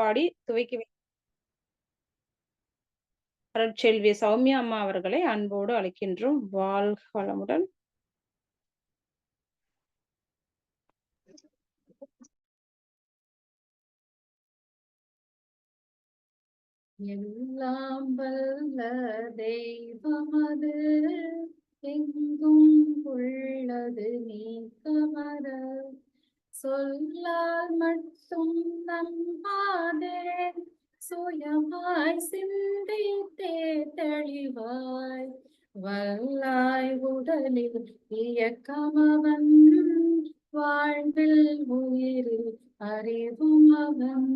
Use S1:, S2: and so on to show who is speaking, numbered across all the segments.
S1: பாடி துவக்கி அருட்செல்வி சௌமியா அம்மா அவர்களை அன்போடு அழைக்கின்றோம். வாழ்க வளமுடன்.
S2: எல்லாம் வல்ல தெய்வமது எங்கும் உள்ளது நீக்கமர சொல்லால் மட்டும் நம்பாதே சுயமாய் சிந்தித்தே தெளிவாய் வல்லாய் உடலில் இயக்கமவன் வாழ்வில் உயிரில் அறிவும் அவன்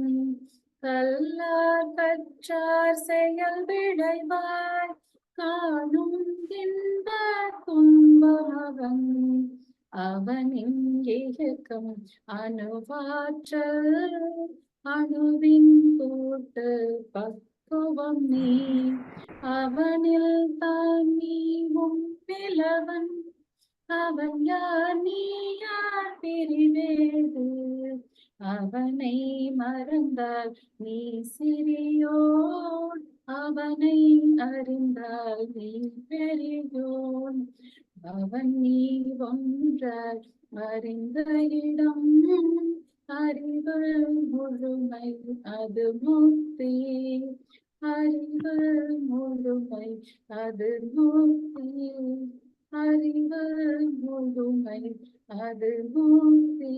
S2: கல்லார் கற்றார் செயல் விளைவாய் காணும் இன்ப துன்பமவன் அவனின் இயக்கம் அணுவாற்றல் அணுவின் கூட்டு பக்குவம் நீ அவனில் தான் நீ முன்னிலவன் அவன் யார் நீ யார் பிரிவேது அவனை மறந்தால் நீ சிறியோன் அவனை அறிந்தால் நீ பெரியோன் அவன் நீ ஒன்றால் அறிந்த இடம் அறிவு முழுமை அது முக்தி அறிவு முழுமை அது முக்தி அறிவு முழுமை அது முக்தி.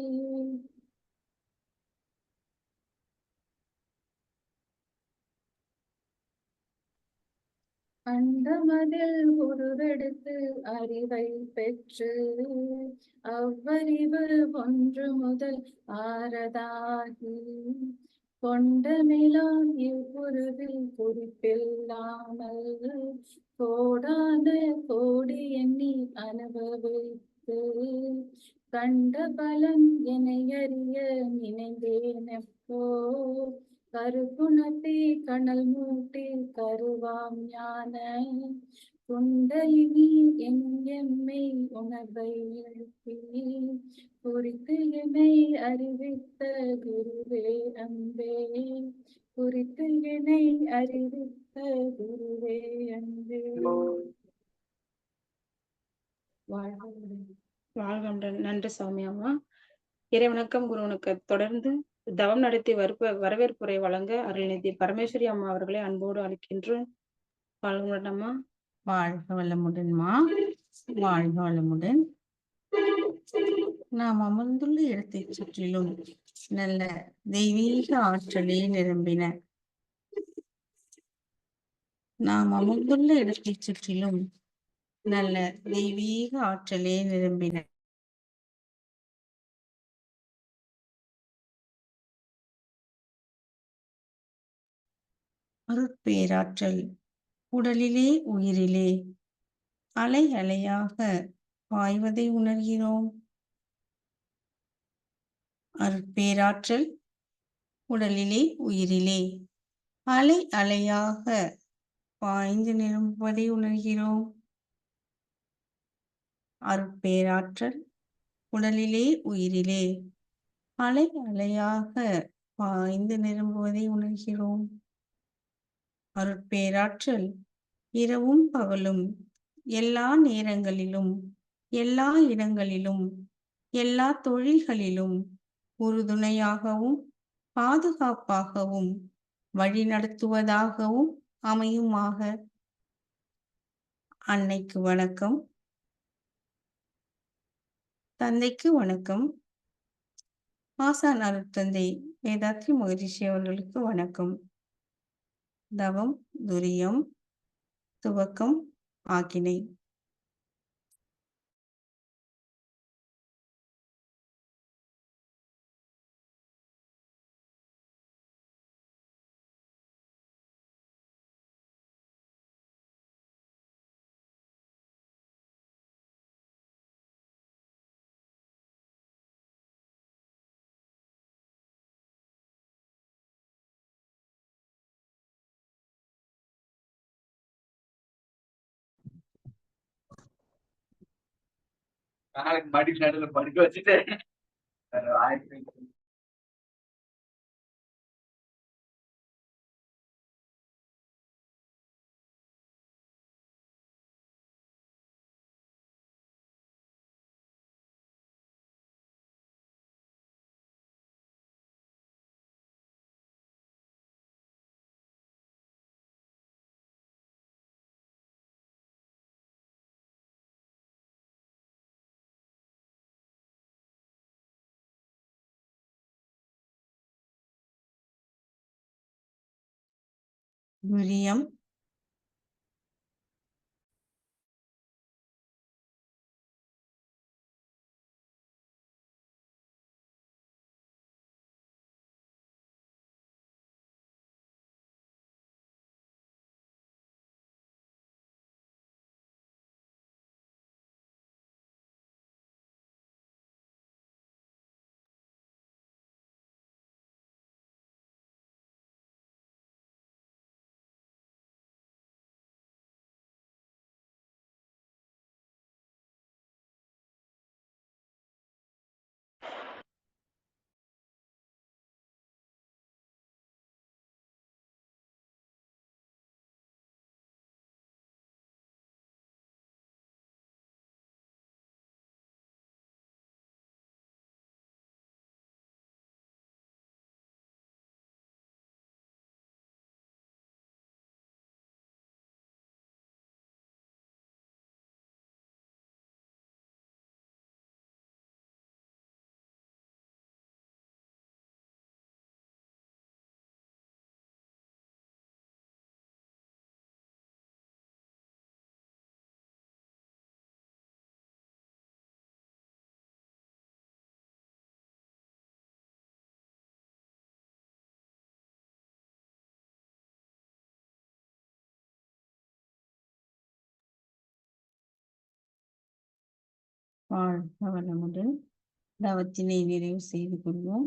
S2: அண்டமதில் உருவெடுத்து அறிவை பெற்று அவ்வறிவு ஒன்று முதல் ஆறதாகி கொண்டமிலாம் இவ்வுருவில் குறிப்பில்லாமல் கோடான கோடி எண்ணி அனுபவித்து கண்ட பலன் என்னை அறிய நினைந்தேனப்போ கருகுணத்தை கனல் மூட்டி கருவாம் ஞான குண்டலினி எம்மை உணர்வை எழுப்பி குறித்து என்னை அறிவித்த குருவே அன்பே குறித்து என்னை அறிவித்த குருவே அன்பே.
S1: வாழ்க. நன்றி சௌமியா அம்மா. இறைவணக்கம் குருவனுக்கு. தொடர்ந்து தவம் நடத்தி வரவேற்புரை வழங்க அருள்நிதி பரமேஸ்வரி அம்மா அவர்களை அன்போடு அழைக்கின்றோம். வாழ்க அம்மா.
S3: வாழ்க வளமுடன்மா. வாழ்க வளமுடன். நாம் அமர்ந்துள்ள இடத்தை சுற்றிலும் நல்ல தெய்வீக ஆற்றலே நிரம்பின. நாம் அமர்ந்துள்ள இடத்தை சுற்றிலும் நல்ல தெய்வீக ஆற்றலே நிரம்பின. அருட்பேராற்றல் உடலிலே உயிரிலே அலை அலையாக பாய்வதை உணர்கிறோம். அருட்பேராற்றல் உடலிலே உயிரிலே அலை அலையாக பாய்ந்து நிரம்புவதை உணர்கிறோம். அருட்பேராற்றல் உடலிலே உயிரிலே அலை அலையாக பாய்ந்து நிரம்புவதை உணர்கிறோம். அருட்பேராற்றல் இரவும் பகலும் எல்லா நேரங்களிலும் எல்லா இடங்களிலும் எல்லா தொழில்களிலும் உறுதுணையாகவும் பாதுகாப்பாகவும் வழிநடத்துவதாகவும் அமையுமாக. அன்னைக்கு வணக்கம். தந்தைக்கு வணக்கம். ஆசான் அருட்தந்தை வேதாத்ரி மகரிஷி அவர்களுக்கு வணக்கம். தவம் துரியம் துவக்கம் ஆக்கினை.
S4: நாளைக்கு மடி நடுல படிக்க வச்சுட்டு
S3: விரியம், வாழ்க வளமுடன். தவத்தினை நிறைவு செய்து கொள்வோம்.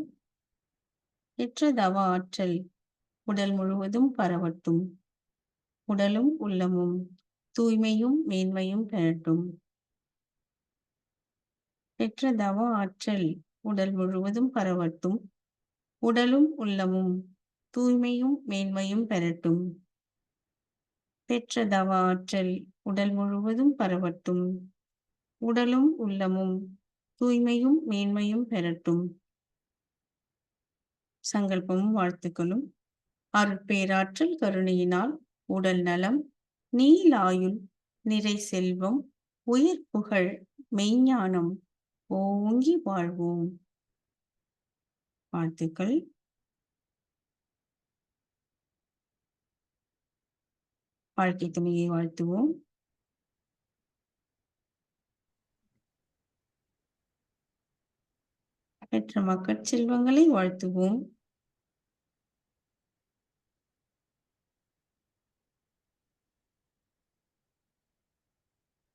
S3: பெற்ற தவ ஆற்றல் உடல் முழுவதும் பரவட்டும். உடலும் உள்ளமும் தூய்மையும் மேன்மையும் பெறட்டும். பெற்ற தவ ஆற்றல் உடல் முழுவதும் பரவட்டும். உடலும் உள்ளமும் தூய்மையும் மேன்மையும் பெறட்டும். பெற்ற தவ ஆற்றல் உடல் முழுவதும் பரவட்டும். உடலும் உள்ளமும் தூய்மையும் மேன்மையும் பெறட்டும். சங்கல்பமும் வாழ்த்துக்களும். அருட்பேராற்றல் கருணையினால் உடல் நலம், நீலாயுள், நிறை செல்வம், உயிர் புகழ், மெய்ஞானம் ஓங்கி வாழ்வோம். வாழ்த்துக்கள். வாழ்க்கை துணையை வாழ்த்துவோம். பெற்ற மக்கட் செல்வங்களை வாழ்த்துவோம்.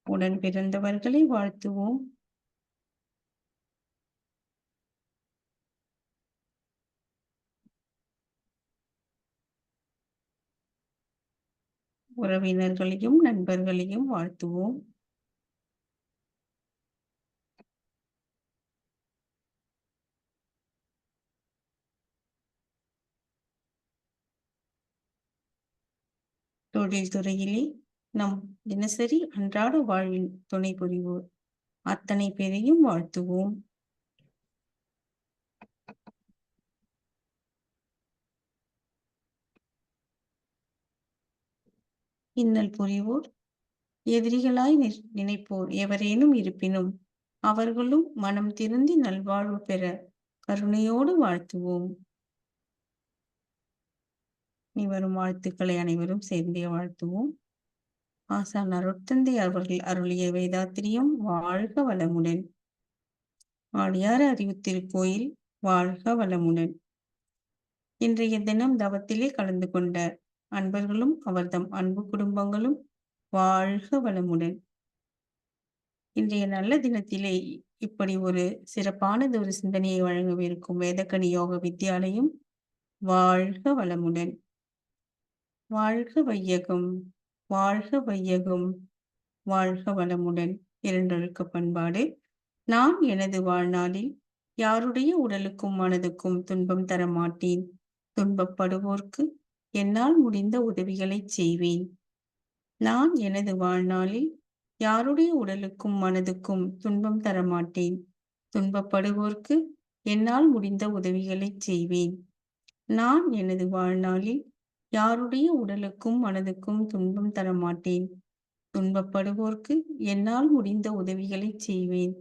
S3: உடன் பிறந்தவர்களை வாழ்த்துவோம். உறவினர்களையும் நண்பர்களையும் வாழ்த்துவோம். தொழில் துறையிலே நம் தினசரி அன்றாட வாழ்வில் துணை புரிவோர் அத்தனை பேரையும் வாழ்த்துவோம். இன்னல் புரிவோர், எதிரிகளாய் நினைப்போர் எவரேனும் இருப்பினும் அவர்களும் மனம் திருந்தி நல்வாழ்வு பெற கருணையோடு வாழ்த்துவோம். இவரும் வாழ்த்துக்களை அனைவரும் சேர்ந்தே வாழ்த்துவோம். ஆசான் அருட்தந்தை அவர்கள் அருளிய வேதாத்திரியம் வாழ்க வளமுடன். ஆழியார் அறிவுத்திருக்கோயில் வாழ்க வளமுடன். இன்றைய தினம் தவத்திலே கலந்து கொண்ட அன்பர்களும் அவர்தம் அன்பு குடும்பங்களும் வாழ்க வளமுடன். இன்றைய நல்ல தினத்திலே இப்படி ஒரு சிறப்பானது ஒரு சிந்தனையை வழங்கவிருக்கும் வேதக்கணி யோக வித்யாலயம் வாழ்க வளமுடன். வாழ்க வையகம், வாழ்க வையகம், வாழ்க வளமுடன். இரண்டொழுக்க பண்பாடு. நான் எனது வாழ்நாளில் யாருடைய உடலுக்கும் மனதுக்கும் துன்பம் தர மாட்டேன். துன்பப்படுவோர்க்கு என்னால் முடிந்த உதவிகளை செய்வேன். நான் எனது வாழ்நாளில் யாருடைய உடலுக்கும் மனதுக்கும் துன்பம் தர மாட்டேன். துன்பப்படுவோர்க்கு என்னால் முடிந்த உதவிகளை செய்வேன். நான் எனது வாழ்நாளில் யாருடைய உடலுக்கும் மனதுக்கும் துன்பம் தர மாட்டேன். துன்பப்படுவோர்க்கு என்னால் முடிந்த உதவிகளை செய்வேன்.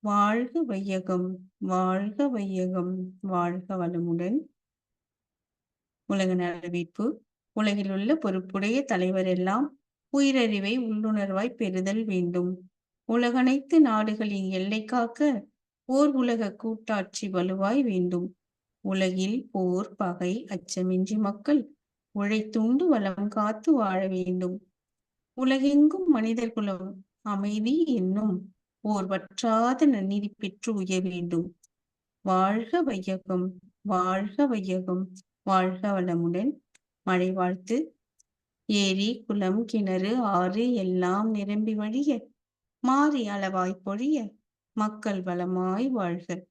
S3: வாழ்க வையகம், வாழ்க வையகம், வாழ்க வளமுடன். உலக நலவேட்பு. உலகில் உள்ள பொறுப்புடைய தலைவர் எல்லாம் உயிரறிவை உள்ளுணர்வாய் பெறுதல் வேண்டும். உலகனைத்து நாடுகளின் எல்லை காக்க ஓர் உலக கூட்டாட்சி வலுவாய் வேண்டும். உலகில் போர் பகை அச்சமின்றி மக்கள் உழைத்துண்டு வளம் காத்து வாழ வேண்டும். உலகெங்கும் மனிதர் குலம் அமைதி என்னும் ஓர் வற்றாத நன்னீதி பெற்று உயர வேண்டும். வாழ்க வையகம், வாழ்க வையகம், வாழ்க வளமுடன். மழை வாழ்த்து. ஏரி குளம் கிணறு ஆறு எல்லாம் நிரம்பி வழிய மாறி அளவாய் பொழிய மக்கள் வளமாய் வாழ்க.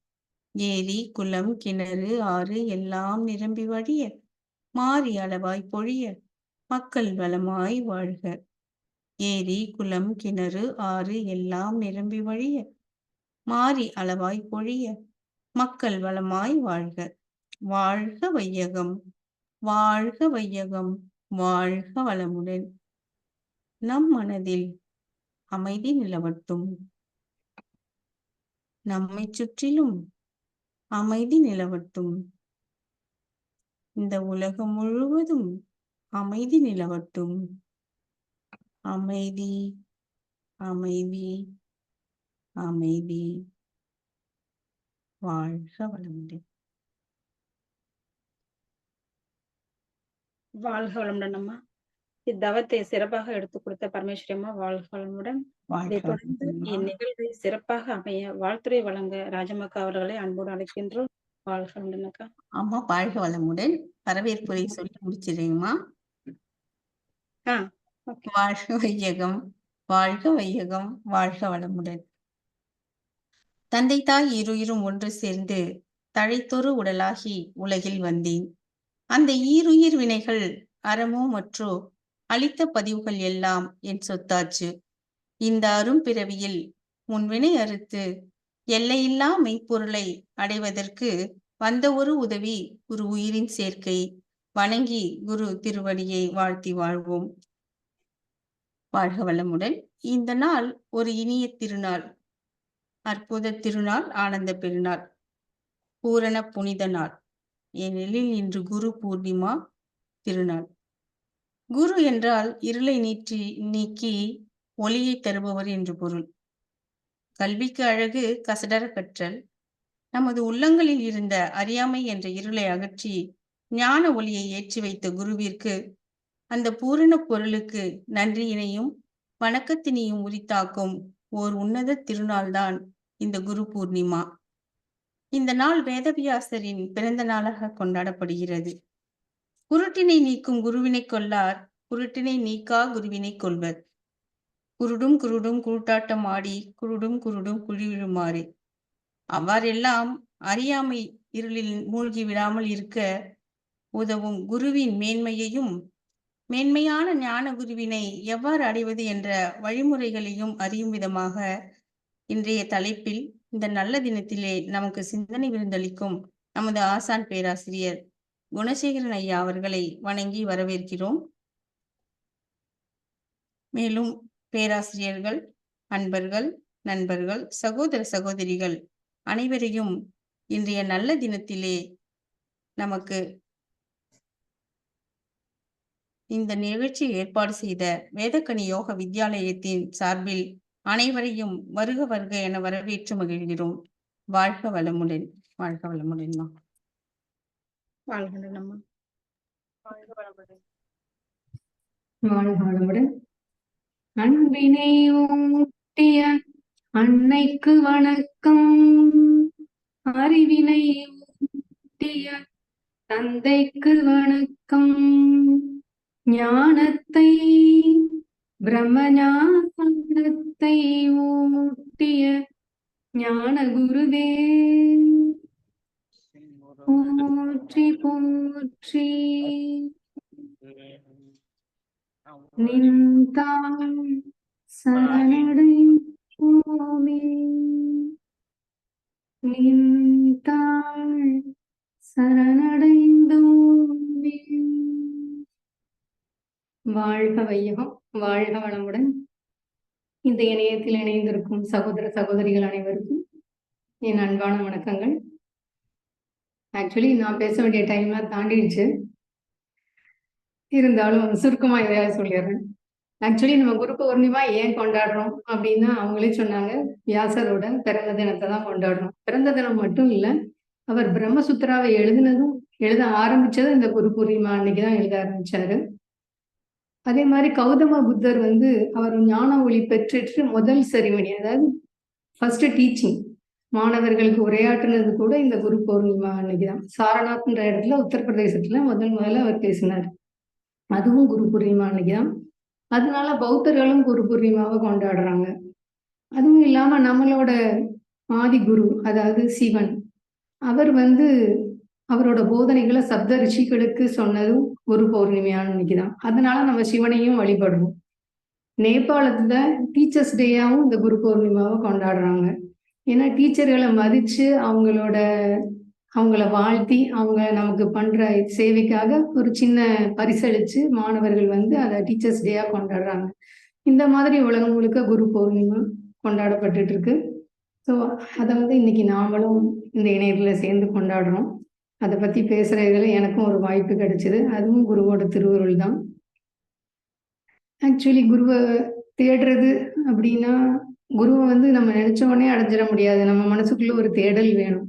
S3: ஏரி குளம் கிணறு ஆறு எல்லாம் நிரம்பி வழிய மாறி அளவாய் பொழிய மக்கள் வளமாய் வாழ்க. ஏரி குளம் கிணறு ஆறு எல்லாம் நிரம்பி வழிய மாறி அளவாய் பொழிய மக்கள் வளமாய் வாழ்க. வாழ்க வையகம், வாழ்க வையகம், வாழ்க வளமுடன். நம் மனதில் அமைதி நிலவட்டும். நம்மை சுற்றிலும் அமைதி நிலவட்டும். இந்த உலகம் முழுவதும் அமைதி நிலவட்டும். அமைதி, அமைதி, அமைதி. வாழ்க வளமுடன்.
S1: வாழ்க வளமுடன் அம்மா. இத்தவத்தை சிறப்பாக எடுத்துக் கொடுத்த பரமேஸ்வரி அம்மா வாழ்க வளமுடன். இதைத் தொடர்ந்து இந்நிகழ்வை சிறப்பாக அமைய வாழ்த்துரை வழங்க ராஜமக்கா அவர்களை அன்போடு அழைக்கின்றோம். வாழ்க வளமுடன் அக்கா.
S3: அம்மா வாழ்க வளமுடன். வரவேற்புரை சொல்லி முடிச்சிடுறேங்கம்மா. வாழ்க வையகம், வாழ்க வையகம், வாழ்க வளமுடன். தந்தை தாய் இருயிரும் ஒன்று சேர்ந்து தழைத்தொரு உடலாகி உலகில் வந்தேன். அந்த ஈருயிர் வினைகள் அறமோ மற்றோ அளித்த பதிவுகள் எல்லாம் என் சொத்தாச்சு. இந்த அரும் பிறவியில் முன்வினை அறுத்து எல்லையில்லா மெய்ப்பொருளை அடைவதற்கு வந்த ஒரு உதவி ஒரு உயிரின் சேர்க்கை. வணங்கி குரு திருவடியை வாழ்த்தி வாழ்வோம். வாழ்க வளமுடன். இந்த நாள் ஒரு இனிய திருநாள், அற்புத திருநாள், ஆனந்த பெருநாள், பூரண புனித நாள். ஏனெனில் இன்று குரு பூர்ணிமா திருநாள். குரு என்றால் இருளை நீக்கி ஒளியை தருபவர் என்று பொருள். கல்விக்கு அழகு கசடர கற்றல். நமது உள்ளங்களில் இருந்த அறியாமை என்ற இருளை அகற்றி ஞான ஒளியை ஏற்றி வைத்த குருவிற்கு அந்த பூரண பொருளுக்கு நன்றியினையும் வணக்கத்தினையும் உரித்தாக்கும் ஓர் உன்னத திருநாள்தான் இந்த குரு பூர்ணிமா. இந்த நாள் வேதவியாசரின் பிறந்த நாளாக கொண்டாடப்படுகிறது. குருட்டினை நீக்கும் குருவினை கொல்லார், குருட்டினை நீக்கா குருவினை கொள்வர். குருடும் குருடும் கூட்டாட்டம் ஆடி குருடும் குருடும் குழிவிழுமாறு. அவ்வாறெல்லாம் அறியாமை இருளில் மூழ்கி விடாமல் இருக்க உதவும் குருவின் மேன்மையையும் மேன்மையான ஞான குருவினை எவ்வாறு அடைவது என்ற வழிமுறைகளையும் அறியும் விதமாக இன்றைய தலைப்பில் இந்த நல்ல தினத்திலே நமக்கு சிந்தனை விருந்தளிக்கும் நமது ஆசான் பேராசிரியர் குணசேகரன் ஐயா அவர்களை வணங்கி வரவேற்கிறோம். மேலும் பேராசிரியர்கள், அன்பர்கள், நண்பர்கள், சகோதர சகோதரிகள் அனைவரையும் இன்றைய நல்ல தினத்திலே நமக்கு இந்த நிகழ்ச்சி ஏற்பாடு செய்த வேதக்கனி யோக வித்யாலயத்தின் சார்பில் அனைவரையும் வருக வருக என வரவேற்று மகிழ்கிறோம். வாழ்க வளமுடன். வாழ்க வளமுடன்.
S1: வாழ்க வளமுடன்.
S2: வாழ்க வளமுடன். அன்பினை ஊட்டிய அன்னைக்கு வணக்கம். அறிவினை ஊட்டிய தந்தைக்கு வணக்கம். ஞானத்தை பிரம்மஞானத்தை ஊட்டிய ஞான குருவே போற்றி போற்றி. நின்றாள் சரணடைந்தோமே, நின்றாள் சரணடைந்தோமே. வாழ்க வையகம், வாழ்க வளமுடன். இந்த இணையத்தில் இணைந்திருக்கும் சகோதர சகோதரிகள் அனைவருக்கும் என் அன்பான வணக்கங்கள். ஆக்சுவலி நான் பேச வேண்டிய டைம்லாம் தாண்டிடுச்சு.
S5: இருந்தாலும் சுருக்கமா எதையாவது சொல்லிடுறேன். ஆக்சுவலி நம்ம குரு பௌர்ணிமா ஏன் கொண்டாடுறோம் அப்படின்னா அவங்களே சொன்னாங்க, வியாசரோட பிறந்த தினத்தை தான் கொண்டாடுறோம். பிறந்த தினம் மட்டும் இல்ல, அவர் பிரம்மசூத்திராவை எழுத ஆரம்பிச்சது இந்த குரு பூர்ணிமா அன்னைக்கு தான் எழுத ஆரம்பிச்சாரு. அதே மாதிரி கௌதம புத்தர் வந்து அவர் ஞான ஒளி பெற்றுட்டு முதல் செரிமனி, அதாவது ஃபர்ஸ்ட் டீச்சிங் மாணவர்களுக்கு உரையாற்றுனது கூட இந்த குரு பௌர்ணிமா அன்னைக்கு தான். சாரநாத்ன்ற இடத்துல உத்தரப்பிரதேசத்துல முதல்ல அவர் பேசினார். அதுவும் குரு பூர்ணிமா அன்னைக்கு தான். அதனால பௌத்தர்களும் குரு பூர்ணிமாவை கொண்டாடுறாங்க. அதுவும் இல்லாம நம்மளோட ஆதி குரு, அதாவது சிவன், அவர் வந்து அவரோட போதனைகளை சப்த ரிஷிகளுக்கு சொன்னதும் குரு பௌர்ணிமையான அன்னைக்கு தான். அதனால நம்ம சிவனையும் வழிபடுறோம். நேபாளத்துல டீச்சர்ஸ் டேயாவும் இந்த குரு பௌர்ணிமாவை கொண்டாடுறாங்க. ஏன்னா டீச்சர்களை மதிச்சு அவங்கள வாழ்த்தி அவங்க நமக்கு பண்ற சேவைக்காக ஒரு சின்ன பரிசளிச்சு மாணவர்கள் வந்து அதை டீச்சர்ஸ் டேயா கொண்டாடுறாங்க. இந்த மாதிரி உலகம் முழுக்க குரு பௌர்ணிமா கொண்டாடப்பட்டுட்டு இருக்கு. ஸோ அதை வந்து இன்னைக்கு நாமளும் இந்த இணையத்துல சேர்ந்து கொண்டாடுறோம். அதை பத்தி பேசுறதுல எனக்கும் ஒரு வாய்ப்பு கிடைச்சது. அதுவும் குருவோட திருவருள் தான். ஆக்சுவலி குருவை தேடுறது அப்படின்னா, குருவை வந்து நம்ம நினைச்ச உடனே அடைஞ்சிட முடியாது. நம்ம மனசுக்குள்ள ஒரு தேடல் வேணும்.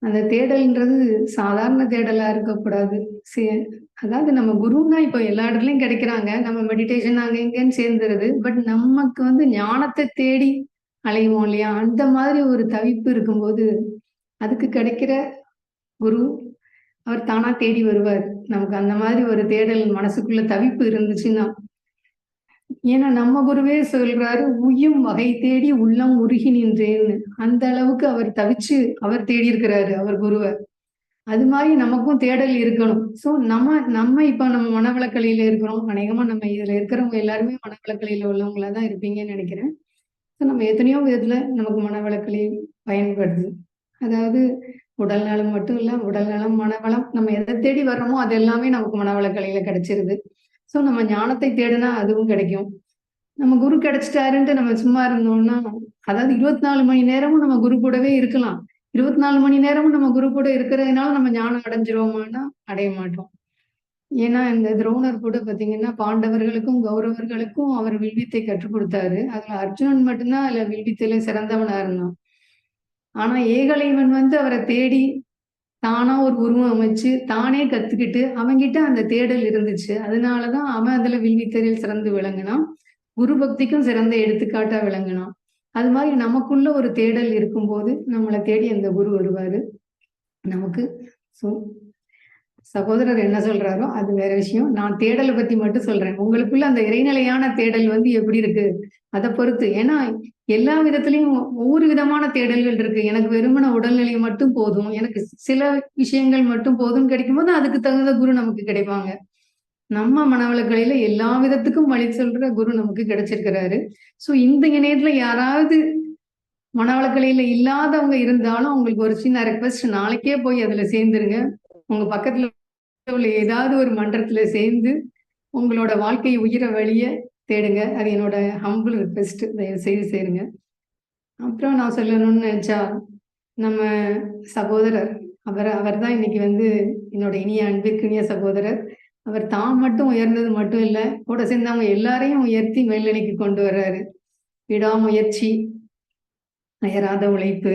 S5: அந்த தேடல்ன்றது சாதாரண தேடலா இருக்கக்கூடாது. அதாவது நம்ம குருன்னா இப்போ எல்லா இடத்துலயும் கிடைக்கிறாங்க. நம்ம மெடிடேஷன் அங்க இங்கன்னு சேர்ந்துருது. பட் நமக்கு வந்து ஞானத்தை தேடி அலைவோம் இல்லையா? அந்த மாதிரி ஒரு தவிப்பு இருக்கும்போது அதுக்கு கிடைக்கிற குரு அவர் தானா தேடி வருவார். நமக்கு அந்த மாதிரி ஒரு தேடல் மனசுக்குள்ள தவிப்பு இருந்துச்சுன்னா, ஏன்னா நம்ம குருவே சொல்றாரு, உய்யும் வகை தேடி உள்ளம் உருகி நின்றேன்னு. அந்த அளவுக்கு அவர் தவிச்சு அவர் தேடி இருக்கிறாரு அவர் குருவை. அது மாதிரி நமக்கும் தேடல் இருக்கணும். ஸோ நம்ம இப்ப நம்ம மனவளக்கலையில இருக்கிறோம். அநேகமா நம்ம இதுல இருக்கிறவங்க எல்லாருமே மனவளக்கலையில உள்ளவங்களா தான் இருப்பீங்கன்னு நினைக்கிறேன். ஸோ நம்ம எத்தனையோ விதத்துல நமக்கு மனவளக்கலை பயன்படுது. அதாவது உடல் நலம் மட்டும் இல்ல, உடல் நலம், மனவளம், நம்ம எதை தேடி வர்றோமோ அது எல்லாமே நமக்கு மனவளக்கலையில கிடைச்சிருது. ஸோ நம்ம ஞானத்தை தேடினா அதுவும் கிடைக்கும். நம்ம குரு கிடைச்சிட்டாருன்ட்டு நம்ம சும்மா இருந்தோம்னா, அதாவது 24 மணி நேரமும் நம்ம குரு கூடவே இருக்கலாம். 24 மணி நேரமும் நம்ம குரு கூட இருக்கிறதுனால நம்ம ஞானம் அடைஞ்சிருவோமான்னா அடைய மாட்டோம். ஏன்னா இந்த துரோணர் கூட பாத்தீங்கன்னா பாண்டவர்களுக்கும் கௌரவர்களுக்கும் அவர் வில்வித்தை கற்றுக் கொடுத்தாரு. அதுல அர்ஜுனன் மட்டும்தான் அதுல வில்வித்தையில சிறந்தவனா இருந்தான். ஆனா ஏகலைவன் வந்து அவரை தேடி தானா ஒரு உருவம் அமைச்சு தானே கத்துக்கிட்டு அவன்கிட்ட அந்த தேடல் இருந்துச்சு. அதனாலதான் அவன் அதுல வில்வித்தையில் சிறந்து விளங்கினான். குரு பக்திக்கும் சிறந்த எடுத்துக்காட்டா விளங்கினான். அது மாதிரி நமக்குள்ள ஒரு தேடல் இருக்கும்போது நம்மளை தேடி அந்த குரு வருவாரு நமக்கு. ஸோ சகோதரர் என்ன சொல்றாரோ அது வேற விஷயம். நான் தேடலை பத்தி மட்டும் சொல்றேன். உங்களுக்குள்ள அந்த இறைநிலையான தேடல் வந்து எப்படி இருக்கு அதை பொறுத்து. ஏன்னா எல்லா விதத்திலையும் ஒவ்வொரு விதமான தேடல்கள் இருக்கு. எனக்கு வெறுமன உடல்நிலை மட்டும் போதும், எனக்கு சில விஷயங்கள் மட்டும் போதும் கிடைக்கும் போது அதுக்கு தகுந்த குரு நமக்கு கிடைப்பாங்க. நம்ம மனவளக்கலையில எல்லா விதத்துக்கும் வழி சொல்ற குரு நமக்கு கிடைச்சிருக்கிறாரு. ஸோ இந்த இணையத்துல யாராவது மனவளக்கலையில இல்லாதவங்க இருந்தாலும் அவங்களுக்கு ஒரு சின்ன ரெக்வஸ்ட், நாளைக்கே போய் அதுல சேர்ந்துருங்க. உங்க பக்கத்துல உள்ள ஏதாவது ஒரு மன்றத்துல சேர்ந்து உங்களோட வாழ்க்கை உயிர வழிய தேடுங்க. அது என்னோட ஹம்பிள் ரிக்வெஸ்ட். தயவு செய்து சேருங்க. அப்புறம் நான் சொல்லணும்னு நினைச்சா, நம்ம சகோதரர் அவர் தான் இன்னைக்கு வந்து என்னோட இனிய அன்பிற்கினிய சகோதரர். அவர் தான் மட்டும் உயர்ந்தது மட்டும் இல்ல, கூட சேர்ந்தவங்க எல்லாரையும் உயர்த்தி மேல்நிலைக்கு கொண்டு வர்றாரு. விடாமுயற்சி, அயராத உழைப்பு.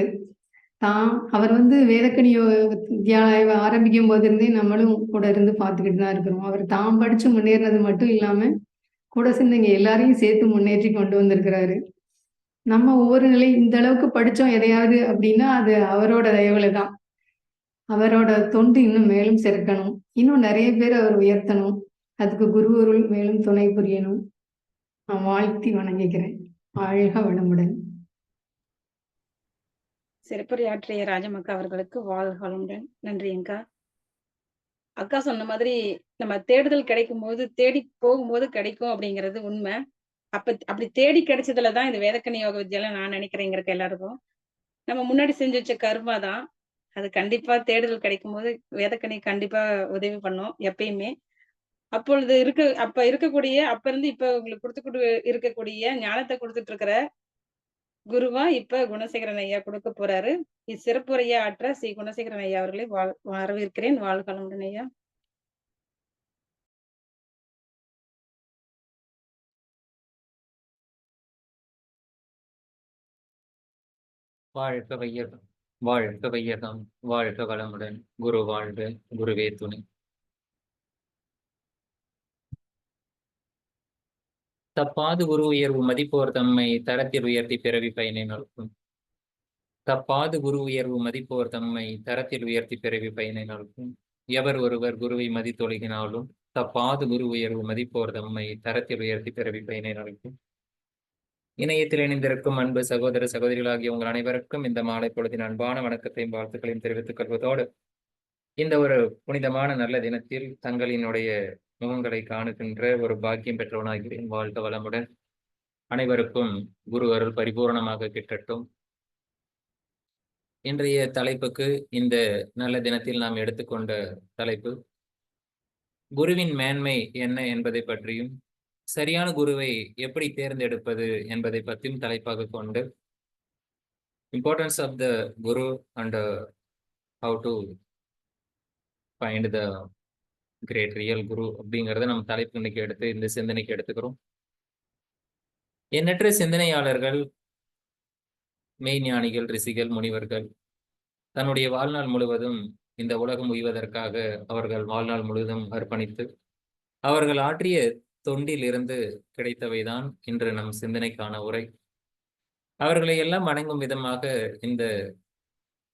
S5: அவர் வந்து வேதக்கணி வித்யாலயம் ஆரம்பிக்கும் போது இருந்தே நம்மளும் கூட இருந்து பார்த்துக்கிட்டு தான் இருக்கிறோம். அவர் தான் படிச்சு முன்னேறினது மட்டும் இல்லாம கூட சேர்ந்தவங்க எல்லாரையும் சேர்த்து முன்னேற்றி கொண்டு வந்திருக்கிறாரு. நம்ம ஒவ்வொரு நிலை இந்த அளவுக்கு படிச்சோம் எதையாவது அப்படின்னா அது அவரோட தயவுல தான். அவரோட தொண்டு இன்னும் மேலும் சிறக்கணும். இன்னும் நிறைய பேர் அவர் உயர்த்தணும். அதுக்கு குருவருள் மேலும் துணை புரியணும். நான் வாழ்த்தி வணங்கிக்கிறேன். வாழ்க வளமுடன்.
S1: சிறப்புரையாற்றிய ராஜமக்கா அவர்களுக்கு வாழ்க வளமுடன். நன்றி அக்கா. அக்கா சொன்ன மாதிரி நம்ம தேடுதல் கிடைக்கும் போது தேடி போகும்போது கிடைக்கும் அப்படிங்கிறது உண்மை. அப்படி தேடி கிடைச்சதுலதான் இந்த வேதக்கணி யோக வித்யாலயம் நான் நினைக்கிறேங்கிறக்கு எல்லாருக்கும் நம்ம முன்னாடி செஞ்சு வச்ச கர்மா தான். அது கண்டிப்பா தேடுதல் கிடைக்கும் போது வேதக்கணி கண்டிப்பா உதவி பண்ணும் எப்பயுமே. அப்ப இருக்கக்கூடிய அப்ப இருந்து இப்ப உங்களுக்கு கொடுத்து இருக்கக்கூடிய ஞானத்தை கொடுத்துட்டு இருக்கிற குருவா இப்ப குணசேகரன் ஐயா கொடுக்க போறாரு. இச்சிறப்புரையா ஆற்ற ஸ்ரீ குணசேகரன் ஐயா அவர்களை வரவேற்கிறேன். வாழ்க வளமுடன் ஐயா.
S6: வாழ்க வையகம், வாழ்க வையகம், வாழ்க வளமுடன். குரு வாழ்க, குருவே துணை. தப்பாது குரு உயர்வு மதிப்போர் தம்மை தரத்தில் உயர்த்தி பிறவி பயனை நல்கும். தப்பாது குரு உயர்வு மதிப்போர் தம்மை தரத்தில் உயர்த்தி பிறவி பயனை நல்கும். எவர் ஒருவர் குருவை மதித்தொழுகினாலும் தப்பாது குரு உயர்வு மதிப்போர் தம்மை தரத்தில் உயர்த்தி பிறவி பயனை நல்கும். இணையத்தில் இணைந்திருக்கும் அன்பு சகோதர சகோதரிகளாகிய உங்கள் அனைவருக்கும் இந்த மாலை பொழுதின் அன்பான வணக்கத்தையும் வாழ்த்துக்களையும் தெரிவித்துக் கொள்வதோடு, இந்த ஒரு புனிதமான நல்ல தினத்தில் தங்களினுடைய முகங்களை காணுகின்ற ஒரு பாக்கியம் பெற்றவனாகிறேன். வாழ்க வளமுடன். அனைவருக்கும் குரு அருள் பரிபூர்ணமாக கிட்டட்டும். இன்றைய தலைப்புக்கு, இந்த நல்ல தினத்தில் நாம் எடுத்துக்கொண்ட தலைப்பு குருவின் மேன்மை என்ன என்பதை பற்றியும், சரியான குருவை எப்படி தேர்ந்தெடுப்பது என்பதை பற்றியும் தலைப்பாக கொண்டு, importance of the guru and how to find the great real guru அப்படிங்கிறத நம்ம தலைப்பு இன்னைக்கு எடுத்து இந்த சிந்தனைக்கு எடுத்துக்கிறோம். எண்ணற்ற சிந்தனையாளர்கள், மெய்ஞானிகள், ரிஷிகள், முனிவர்கள் தன்னுடைய வாழ்நாள் முழுவதும் இந்த உலகம் உய்வதற்காக அவர்கள் வாழ்நாள் முழுவதும் அர்ப்பணித்து அவர்கள் ஆற்றிய தொண்டில் இருந்து கிடைத்தவைதான் இன்று நம் சிந்தனைக்கான உரை. அவர்களை எல்லாம் வணங்கும் விதமாக இந்த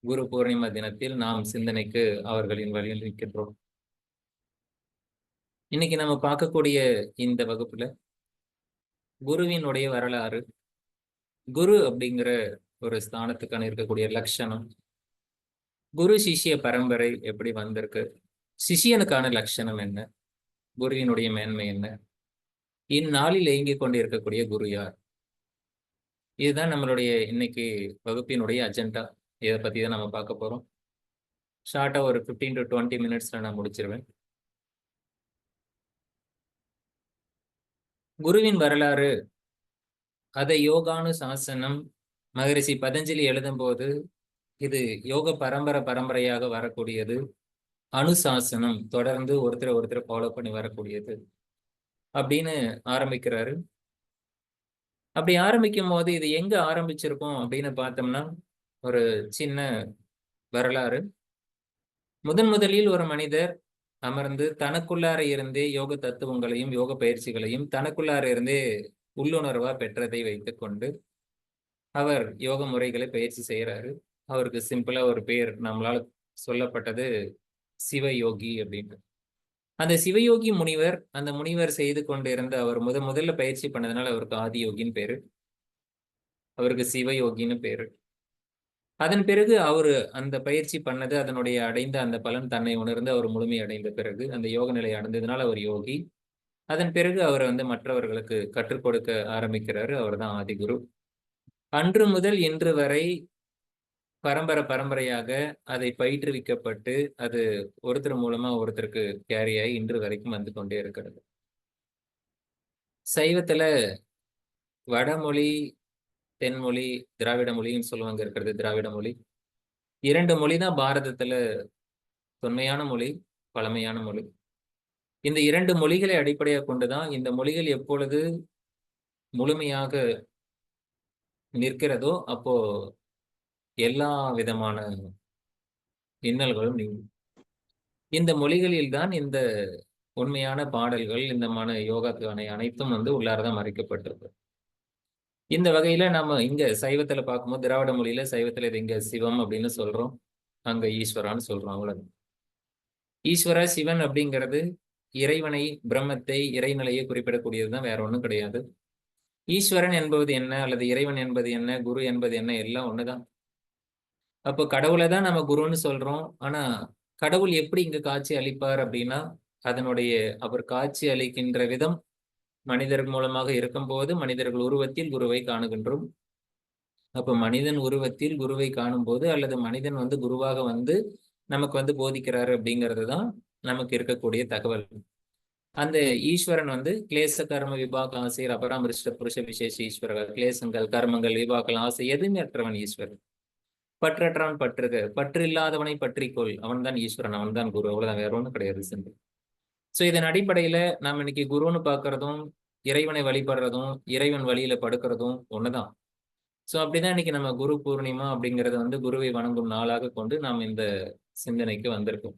S6: குரு பூர்ணிமா தினத்தில் நாம் சிந்தனைக்கு அவர்களின் வழியில் நிற்கின்றோம். இன்னைக்கு நம்ம பார்க்கக்கூடிய இந்த வகுப்புல குருவினுடைய வரலாறு, குரு அப்படிங்கிற ஒரு ஸ்தானத்துக்கான இருக்கக்கூடிய லட்சணம், குரு சிஷ்ய பரம்பரை எப்படி வந்திருக்கு, சிஷியனுக்கான லட்சணம் என்ன, குருவினுடைய மேன்மை என்ன, இந்நாளில் இயங்கிக் கொண்டு இருக்கக்கூடிய குரு யார், இதுதான் நம்மளுடைய இன்னைக்கு வகுப்பினுடைய அஜெண்டா. இதை பத்தி தான் நம்ம பார்க்க போறோம். ஷார்ட்டா ஒரு 15 to 20 மினிட்ஸ்ல நான் முடிச்சிருவேன். குருவின் வரலாறு, அதை யோகானு சாசனம் மகரிஷி பதஞ்சலி எழுதும் போது இது யோக பரம்பரையாக வரக்கூடியது, அனுசாசனம் தொடர்ந்து ஒருத்தர் ஃபாலோ பண்ணி வரக்கூடியது அப்படின்னு ஆரம்பிக்கிறாரு. அப்படி ஆரம்பிக்கும் போது இது எங்க ஆரம்பிச்சிருக்கோம் அப்படின்னு பார்த்தோம்னா, ஒரு சின்ன வரலாறு. முதலில் ஒரு மனிதர் அமர்ந்து தனக்குள்ளார இருந்தே யோக தத்துவங்களையும் யோக பயிற்சிகளையும் தனக்குள்ளார இருந்தே உள்ளுணர்வா பெற்றதை வைத்துக்கொண்டு அவர் யோக முறைகளை பயிற்சி செய்யறாரு. அவருக்கு சிம்பிளா ஒரு பேர் நம்மளால சொல்லப்பட்டது சிவயோகி அப்படின்னு. அந்த சிவயோகி முனிவர், அந்த முனிவர் செய்து கொண்டு இருந்த அவர் முதல்ல பயிற்சி பண்ணதுனால அவருக்கு ஆதியோகின்னு பேரு, அவருக்கு சிவயோகின்னு பேரு. அதன் பிறகு அவரு அந்த பயிற்சி பண்ணது, அதனுடைய அடைந்த அந்த பலன் தன்னை உணர்ந்து அவர் முழுமை அடைந்த பிறகு அந்த யோக நிலை அடைந்ததுனால அவர் யோகி. அதன் பிறகு அவர் மற்றவர்களுக்கு கற்றுக் கொடுக்க ஆரம்பிக்கிறாரு. அவர் தான் ஆதிகுரு. அன்று முதல் இன்று வரை பரம்பரையாக அதை பயிற்றுவிக்கப்பட்டு அது ஒருத்தர் மூலமா ஒருத்தருக்கு கேரியாகி இன்று வரைக்கும் வந்து கொண்டே இருக்கிறது. சைவத்துல வடமொழி, தென்மொழி, திராவிட மொழின்னு சொல்லுவாங்க இருக்கிறது. திராவிட மொழி 2 மொழி தான் பாரதத்துல தொன்மையான மொழி, பழமையான மொழி. இந்த 2 மொழிகளை அடிப்படையாக கொண்டுதான் இந்த மொழிகள் எப்பொழுது முழுமையாக நிற்கிறதோ அப்போ எல்லா விதமான இன்னல்களும் நீங்கும். இந்த மொழிகளில் தான் இந்த உண்மையான பாடல்கள், இந்த யோகாக்கான அனைத்தும் உள்ளாரதான் மறைக்கப்பட்டிருக்கு. இந்த வகையில நம்ம இங்க சைவத்துல பார்க்கும்போது திராவிட மொழியில சைவத்துல இது இங்க சிவம் அப்படின்னு சொல்றோம், அங்க ஈஸ்வரான்னு சொல்றோம். அவ்வளவு. ஈஸ்வரா சிவன் அப்படிங்கிறது இறைவனை, பிரம்மத்தை, இறைநிலையை குறிப்பிடக்கூடியதுதான், வேற ஒண்ணும் கிடையாது. ஈஸ்வரன் என்பது என்ன அல்லது இறைவன் என்பது என்ன, குரு என்பது என்ன, எல்லாம் ஒண்ணுதான். அப்போ கடவுளை தான் நம்ம குருன்னு சொல்றோம். ஆனா கடவுள் எப்படி இங்க காட்சி அளிப்பார் அப்படின்னா, அதனுடைய அவர் காட்சி அளிக்கின்ற விதம் மனிதர்கள் மூலமாக இருக்கும்போது மனிதர்கள் உருவத்தில் குருவை காணுகின்றோம். அப்ப மனிதன் உருவத்தில் குருவை காணும் போது, அல்லது மனிதன் குருவாக நமக்கு போதிக்கிறாரு அப்படிங்கிறது தான் நமக்கு இருக்கக்கூடிய தகவல். அந்த ஈஸ்வரன் கிளேச கர்ம விபாக ஆசையர் அபராமிருஷ்ட புருஷ விசேஷ ஈஸ்வரர். கிளேசங்கள், கர்மங்கள், விபாக்கள், ஆசை எதுவுமே அற்றவன் ஈஸ்வரன். பற்றற்றவன் பற்றுக, பற்று இல்லாதவனை பற்றிக்கொள், அவன் தான் ஈஸ்வரன், அவன் தான் குரு. அவ்வளவுதான், வேற ஒன்றும் கிடையாது. சிம்பிள். ஸோ இதன் அடிப்படையில நாம் இன்னைக்கு குருன்னு பார்க்கறதும், இறைவனை வழிபடுறதும், இறைவன் வழியில படுக்கிறதும் ஒண்ணுதான். ஸோ அப்படிதான் இன்னைக்கு நம்ம குரு பூர்ணிமா அப்படிங்கறது வந்து குருவை வணங்கும் நாளாக கொண்டு நாம் இந்த சிந்தனைக்கு வந்திருக்கோம்.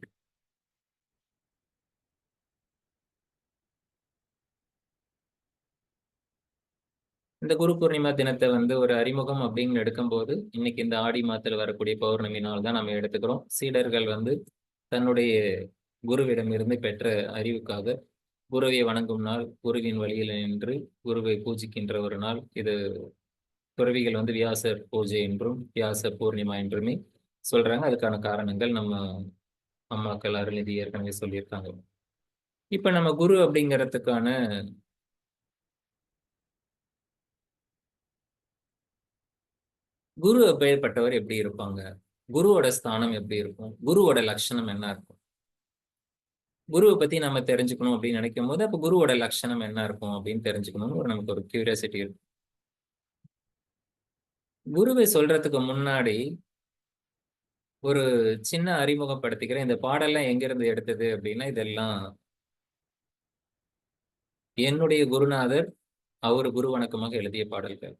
S6: இந்த குரு பூர்ணிமா தினத்தை வந்து ஒரு அறிமுகம் அப்படின்னு எடுக்கும்போது இன்னைக்கு இந்த ஆடி மாதத்தில் வரக்கூடிய பௌர்ணமி நாள் தான் நம்ம எடுத்துக்கிறோம். சீடர்கள் வந்து தன்னுடைய குருவிடமிருந்து பெற்ற அறிவுக்காக குருவை வணங்கும் நாள், குருவின் வழியில் நின்று குருவை பூஜிக்கின்ற ஒரு நாள். இது துறவிகள் வந்து வியாசர் பூஜை என்றும் வியாச பூர்ணிமா என்றுமே சொல்றாங்க. அதுக்கான காரணங்கள் நம்ம அம்மாக்கள் அருள்நிதி ஏற்கனவே சொல்லியிருக்காங்க. இப்ப நம்ம குரு அப்படிங்கிறதுக்கான குரு அப்பேற்பட்டவர் எப்படி இருப்பாங்க, குருவோட ஸ்தானம் எப்படி இருக்கும், குருவோட லட்சணம் என்ன இருக்கும், குருவை பத்தி நம்ம தெரிஞ்சுக்கணும் அப்படின்னு நினைக்கும் போது அப்ப குருவோட லட்சணம் என்ன இருக்கும் அப்படின்னு தெரிஞ்சுக்கணும்னு நமக்கு ஒரு கியூரியாசிட்டி இருக்கும். குருவை சொல்றதுக்கு முன்னாடி ஒரு சின்ன அறிமுகப்படுத்திக்கிறேன். இந்த பாடெல்லாம் எங்கிருந்து எடுத்தது அப்படின்னா, இதெல்லாம் என்னுடைய குருநாதர் அவரு குரு வணக்கமாக எழுதிய பாடல்கள்.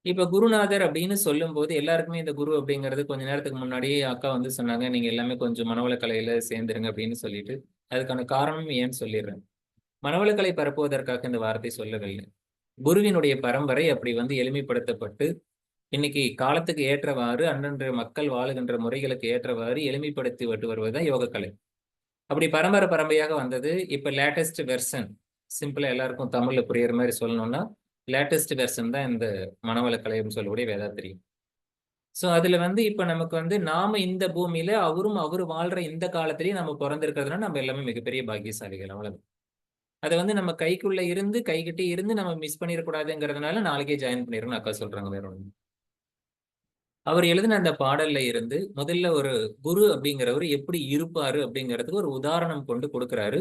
S6: இப்ப குருநாதர் அப்படின்னு சொல்லும் போது எல்லாருக்குமே இந்த குரு அப்படிங்கிறது கொஞ்ச நேரத்துக்கு முன்னாடியே அக்கா வந்து சொன்னாங்க, நீங்க எல்லாமே கொஞ்சம் மனவளக்கலையில சேர்ந்துருங்க அப்படின்னு சொல்லிட்டு, அதுக்கான காரணம் ஏன்னு சொல்லிடுறேன். மனவளக்கலை பரப்புவதற்காக இந்த வார்த்தை சொல்லவில்லை. குருவினுடைய பரம்பரை அப்படி வந்து எளிமைப்படுத்தப்பட்டு இன்னைக்கு காலத்துக்கு ஏற்றவாறு அன்றன்று மக்கள் வாழுகின்ற முறைகளுக்கு ஏற்றவாறு எளிமைப்படுத்தி விட்டு வருவதுதான் யோகக்கலை. அப்படி பரம்பரையாக வந்தது. இப்ப லேட்டஸ்ட் வெர்ஷன், சிம்பிளா எல்லாருக்கும் தமிழ்ல புரியுற மாதிரி சொல்லணும்னா லேட்டஸ்ட் வெர்ஷன் தான் இந்த மனவளக்கலைன்னு சொல்லக்கூடிய வேதாத்திரியம். ஸோ அதுல வந்து இப்ப நமக்கு வந்து நாம இந்த பூமியில அவரு வாழ்ற இந்த காலத்திலேயே நம்ம பிறந்திருக்கிறதுனா நம்ம எல்லாமே மிகப்பெரிய பாக்கியசாலிகள். அவ்வளவு அதை வந்து நம்ம கைக்குள்ள இருந்து கைகிட்டே இருந்து நம்ம மிஸ் பண்ணிடக்கூடாதுங்கிறதுனால நாளைக்கே ஜாயின் பண்ணிருக்கணும் அக்கா சொல்றாங்க. வேற ஒண்ணு. அவர் எழுதின அந்த பாடல்ல இருந்து முதல்ல ஒரு குரு அப்படிங்கிறவர் எப்படி இருப்பாரு அப்படிங்கிறதுக்கு ஒரு உதாரணம் கொண்டு கொடுக்குறாரு.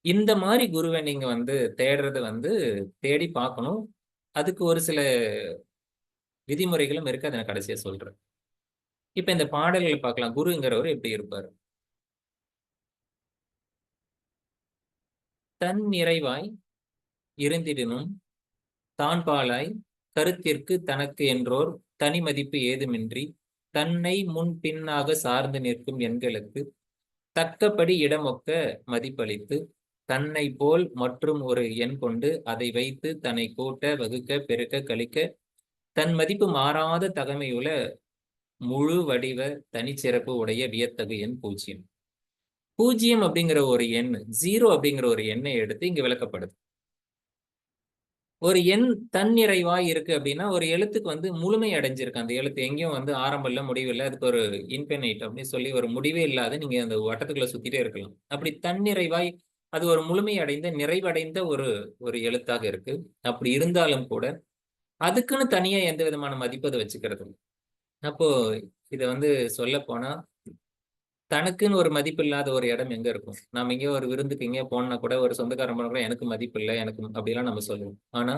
S6: இந்த மாதிரி குருவை நீங்க வந்து தேடுறது வந்து தேடி பார்க்கணும். அதுக்கு ஒரு சில விதிமுறைகளும் இருக்கு. அதை நான் கடைசியா சொல்றேன். இப்ப இந்த பாடல்களை பார்க்கலாம். குருங்கிறவர் எப்படி இருப்பாரு. தன் நிறைவாய் இருந்திடனும் தான் பாலாய் கருத்திற்கு தனக்கு என்றோர் தனி மதிப்பு ஏதுமின்றி தன்னை முன் பின்னாக சார்ந்து நிற்கும் எண்களுக்கு தக்கபடி இடமொக்க மதிப்பளித்து தன்னை போல் மற்றும் ஒரு எண் கொண்டு அதை வைத்து தன்னை கூட்ட வகுக்க பெருக்க கழிக்க தன் மதிப்பு மாறாத தகமையுள்ள முழு வடிவ தனிச்சிறப்பு உடைய வியத்தகு எண் பூஜ்ஜியம். பூஜ்ஜியம் அப்படிங்கிற ஒரு எண், 0 அப்படிங்கிற ஒரு எண்ணை எடுத்து இங்க விளக்கப்படுது. ஒரு எண் தன்னிறைவாய் இருக்கு அப்படின்னா ஒரு எழுத்துக்கு வந்து முழுமை அடைஞ்சிருக்கு. அந்த எழுத்து எங்கேயும் வந்து ஆரம்பம் இல்லை முடிவு இல்லை, அதுக்கு ஒரு இன்ஃபினைட் அப்படின்னு சொல்லி ஒரு முடிவே இல்லாத நீங்க அந்த வட்டத்துக்குள்ள சுத்திட்டே இருக்கலாம். அப்படி தன்னிறைவாய் அது ஒரு முழுமை அடைந்த நிறைவடைந்த ஒரு எழுத்தாக இருக்கு. அப்படி இருந்தாலும் கூட அதுக்குன்னு தனியா எந்த விதமான மதிப்பு அதை வச்சுக்கிறது. அப்போ இதை வந்து சொல்ல போனா தனக்குன்னு ஒரு மதிப்பு இல்லாத ஒரு இடம் எங்க இருக்கும்? நாம எங்கேயோ ஒரு விருந்துக்கு எங்கேயோ போனா கூட ஒரு சொந்தக்காரன் போனா கூட எனக்கு மதிப்பு இல்லை எனக்கு அப்படிலாம் நம்ம சொல்லுவோம். ஆனா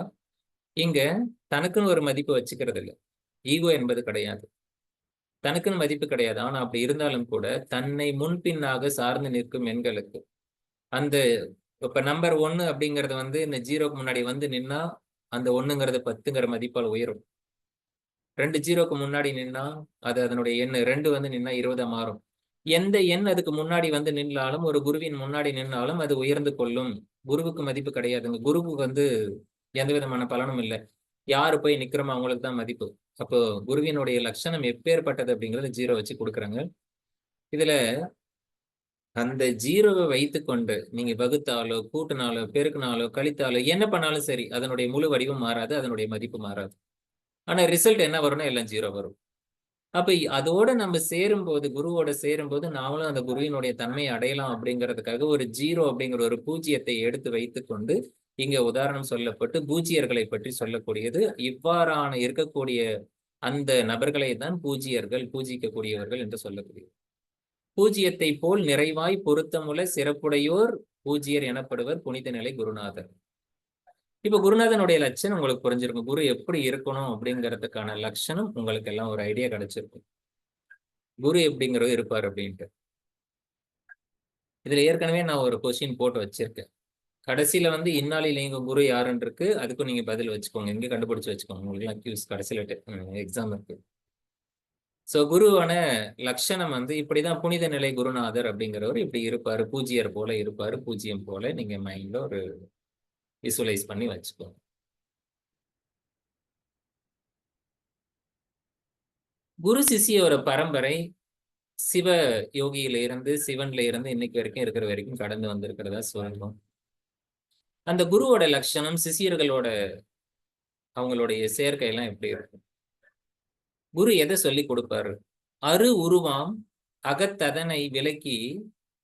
S6: இங்க தனக்குன்னு ஒரு மதிப்பு வச்சுக்கிறது இல்லை. ஈகோ என்பது கிடையாது, தனக்குன்னு மதிப்பு கிடையாது. ஆனா அப்படி இருந்தாலும் கூட தன்னை முன்பின்னாக சார்ந்து நிற்கும் எண்களுக்கு அந்த இப்ப நம்பர் 1 அப்படிங்கறது வந்து இந்த 0க்கு முன்னாடி வந்து நின்னா அந்த 1ங்கிறது 10ங்கிற மதிப்பால் உயரும். 2 0க்கு முன்னாடி நின்னா அது அதனுடைய எண் 2 வந்து நின்னா 20 மாறும். எந்த எண் அதுக்கு முன்னாடி வந்து நின்றாலும் ஒரு குருவின் முன்னாடி நின்னாலும் அது உயர்ந்து கொள்ளும். குருவுக்கு மதிப்பு கிடையாதுங்க. குருவுக்கு வந்து எந்த விதமான பலனும் இல்லை. யாரு போய் நிக்கிறோமோ அவங்களுக்கு தான் மதிப்பு. அப்போ குருவினுடைய லட்சணம் எப்பேற்பட்டது அப்படிங்கறது 0 வச்சு கொடுக்குறாங்க. இதுல அந்த 0வை வைத்துக்கொண்டு நீங்க வகுத்தாலோ கூட்டினாலோ பெருக்கினாலோ கழித்தாலோ என்ன பண்ணாலும் சரி அதனுடைய முழு வடிவம் மாறாது, அதனுடைய மதிப்பு மாறாது. ஆனா ரிசல்ட் என்ன வரும்னா எல்லாம் 0 வரும். அப்ப அதோட நம்ம சேரும்போது குருவோட சேரும்போது நாமளும் அந்த குருவினுடைய தன்மையை அடையலாம் அப்படிங்கிறதுக்காக ஒரு 0 அப்படிங்கிற ஒரு பூஜ்ஜியத்தை எடுத்து வைத்துக்கொண்டு இங்க உதாரணம் சொல்லப்பட்டு பூஜ்ஜியர்களை பற்றி சொல்லக்கூடியது. இவ்வாறான இருக்கக்கூடிய அந்த நபர்களை தான் பூஜ்ஜியர்கள், பூஜிக்கக்கூடியவர்கள் என்று சொல்லக்கூடியது. பூஜ்ஜியத்தை போல் நிறைவாய் பொருத்தமுள்ள சிறப்புடையோர் பூஜ்ஜியர் எனப்படுவர் புனித நிலை குருநாதர். இப்ப குருநாதனுடைய லட்சணம் உங்களுக்கு புரிஞ்சிருக்கும். குரு எப்படி இருக்கணும் அப்படிங்கிறதுக்கான லட்சணம் உங்களுக்கு எல்லாம் ஒரு ஐடியா கிடைச்சிருக்கும். குரு எப்படிங்கிறது இருப்பார் அப்படின்ட்டு. இதுல ஏற்கனவே நான் ஒரு கொஸ்டின் போட்டு வச்சிருக்கேன். கடைசியில வந்து இந்நாளில் இயங்கும் குரு யாருன்னு இருக்கு. அதுக்கும் நீங்க பதில் வச்சுக்கோங்க. இங்க கண்டுபிடிச்சு வச்சுக்கோங்க. உங்களுக்கு அக்யூஸ் கடைசியில எக்ஸாம் இருக்கு. சோ குருவான லட்சணம் வந்து இப்படிதான். புனித நிலை குருநாதர் அப்படிங்கிறவர் இப்படி இருப்பாரு. பூஜ்யர் போல இருப்பாரு. பூஜ்யம் போல நீங்க மைண்ட்ல ஒரு விசுவலைஸ் பண்ணி வச்சுக்கோங்க. குரு சிஷியோட பரம்பரை சிவ யோகியில இருந்து, சிவன்ல இருந்து இன்னைக்கு வரைக்கும் இருக்கிற வரைக்கும் கடந்து வந்திருக்கிறதா சொல்லணும். அந்த குருவோட லட்சணம் சிஷியர்களோட அவங்களுடைய சேர்க்கை எல்லாம் எப்படி இருக்கும்? குரு எதை சொல்லி கொடுப்பாரு? அரு உருவாம் அகத்ததனை விலக்கி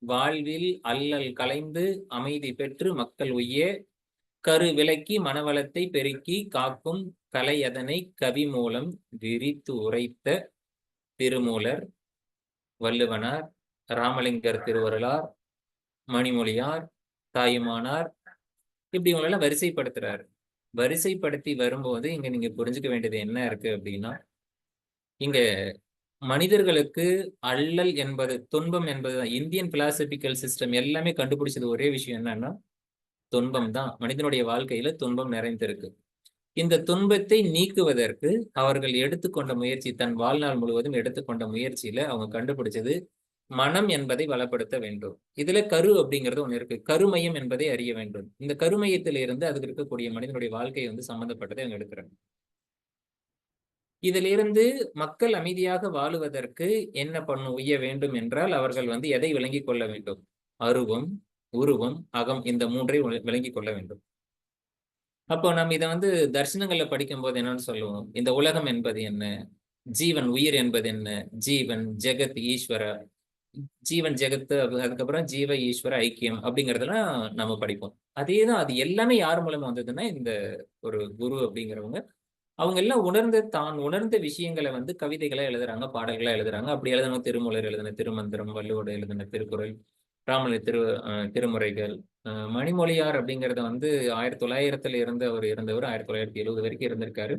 S6: வாழ்வில் அல்லல் கலைந்து அமைதி பெற்று மக்கள் உய்ய கரு விலக்கி மனவளத்தை பெருக்கி காக்கும் கலையதனை கவி மூலம் விரித்து உரைத்த திருமூலர், வள்ளுவனார், ராமலிங்கர் திருவருளார், மணிமொழியார், தாயுமானார், இப்படி இவங்களெல்லாம் வரிசைப்படுத்துறாரு. வரிசைப்படுத்தி வரும்போது இங்க நீங்க புரிஞ்சுக்க வேண்டியது என்ன இருக்கு அப்படின்னா, இங்க மனிதர்களுக்கு அல்லல் என்பது, துன்பம் என்பதுதான். இந்தியன் பிலாசபிக்கல் சிஸ்டம் எல்லாமே கண்டுபிடிச்சது ஒரே விஷயம் என்னன்னா, துன்பம் தான். மனிதனுடைய வாழ்க்கையில துன்பம் நிறைந்திருக்கு. இந்த துன்பத்தை நீக்குவதற்கு அவர்கள் எடுத்துக்கொண்ட முயற்சி, தன் வாழ்நாள் முழுவதும் எடுத்துக்கொண்ட முயற்சியில அவங்க கண்டுபிடிச்சது மனம் என்பதை வளப்படுத்த வேண்டும். இதுல கரு அப்படிங்கிறது ஒண்ணு இருக்கு. கருமையம் என்பதை அறிய வேண்டும். இந்த கருமையத்தில இருந்து அதுக்கு இருக்கக்கூடிய மனிதனுடைய வாழ்க்கை வந்து சம்பந்தப்பட்டதை அவங்க எடுக்கிறாங்க. இதிலிருந்து மக்கள் அமைதியாக வாழுவதற்கு என்ன உய்ய வேண்டும் என்றால், அவர்கள் வந்து எதை விளங்கிக் கொள்ள வேண்டும்? அருவம், உருவம், அகம், இந்த மூன்றை விளங்கிக் கொள்ள வேண்டும். அப்போ நம்ம இதை வந்து தர்சனங்கள்ல படிக்கும் போது என்னன்னு சொல்லுவோம்? இந்த உலகம் என்பது என்ன? ஜீவன், உயிர் என்பது என்ன? ஜீவன், ஜெகத், ஈஸ்வர, ஜீவன், ஜெகத்து, அதுக்கப்புறம் ஜீவ ஈஸ்வர ஐக்கியம் அப்படிங்கறதெல்லாம் நம்ம படிப்போம். அதேதான். அது எல்லாமே யார் மூலமா வந்ததுன்னா, இந்த ஒரு குரு அப்படிங்கிறவங்க, அவங்க எல்லாம் தான் உணர்ந்த விஷயங்களை வந்து கவிதைகளா எழுதுறாங்க, பாடல்களா எழுதுறாங்க. அப்படி எழுதின திருமூலர் எழுதின திருமந்திரம், வள்ளுவோட எழுதின திருக்குறள், ராமலிங்க திருமுறைகள், மணிமொழியார் அப்படிங்கிறத வந்து 1900 இருந்து அவர் இருந்தவர். 1970 வரைக்கும் இருந்திருக்காரு.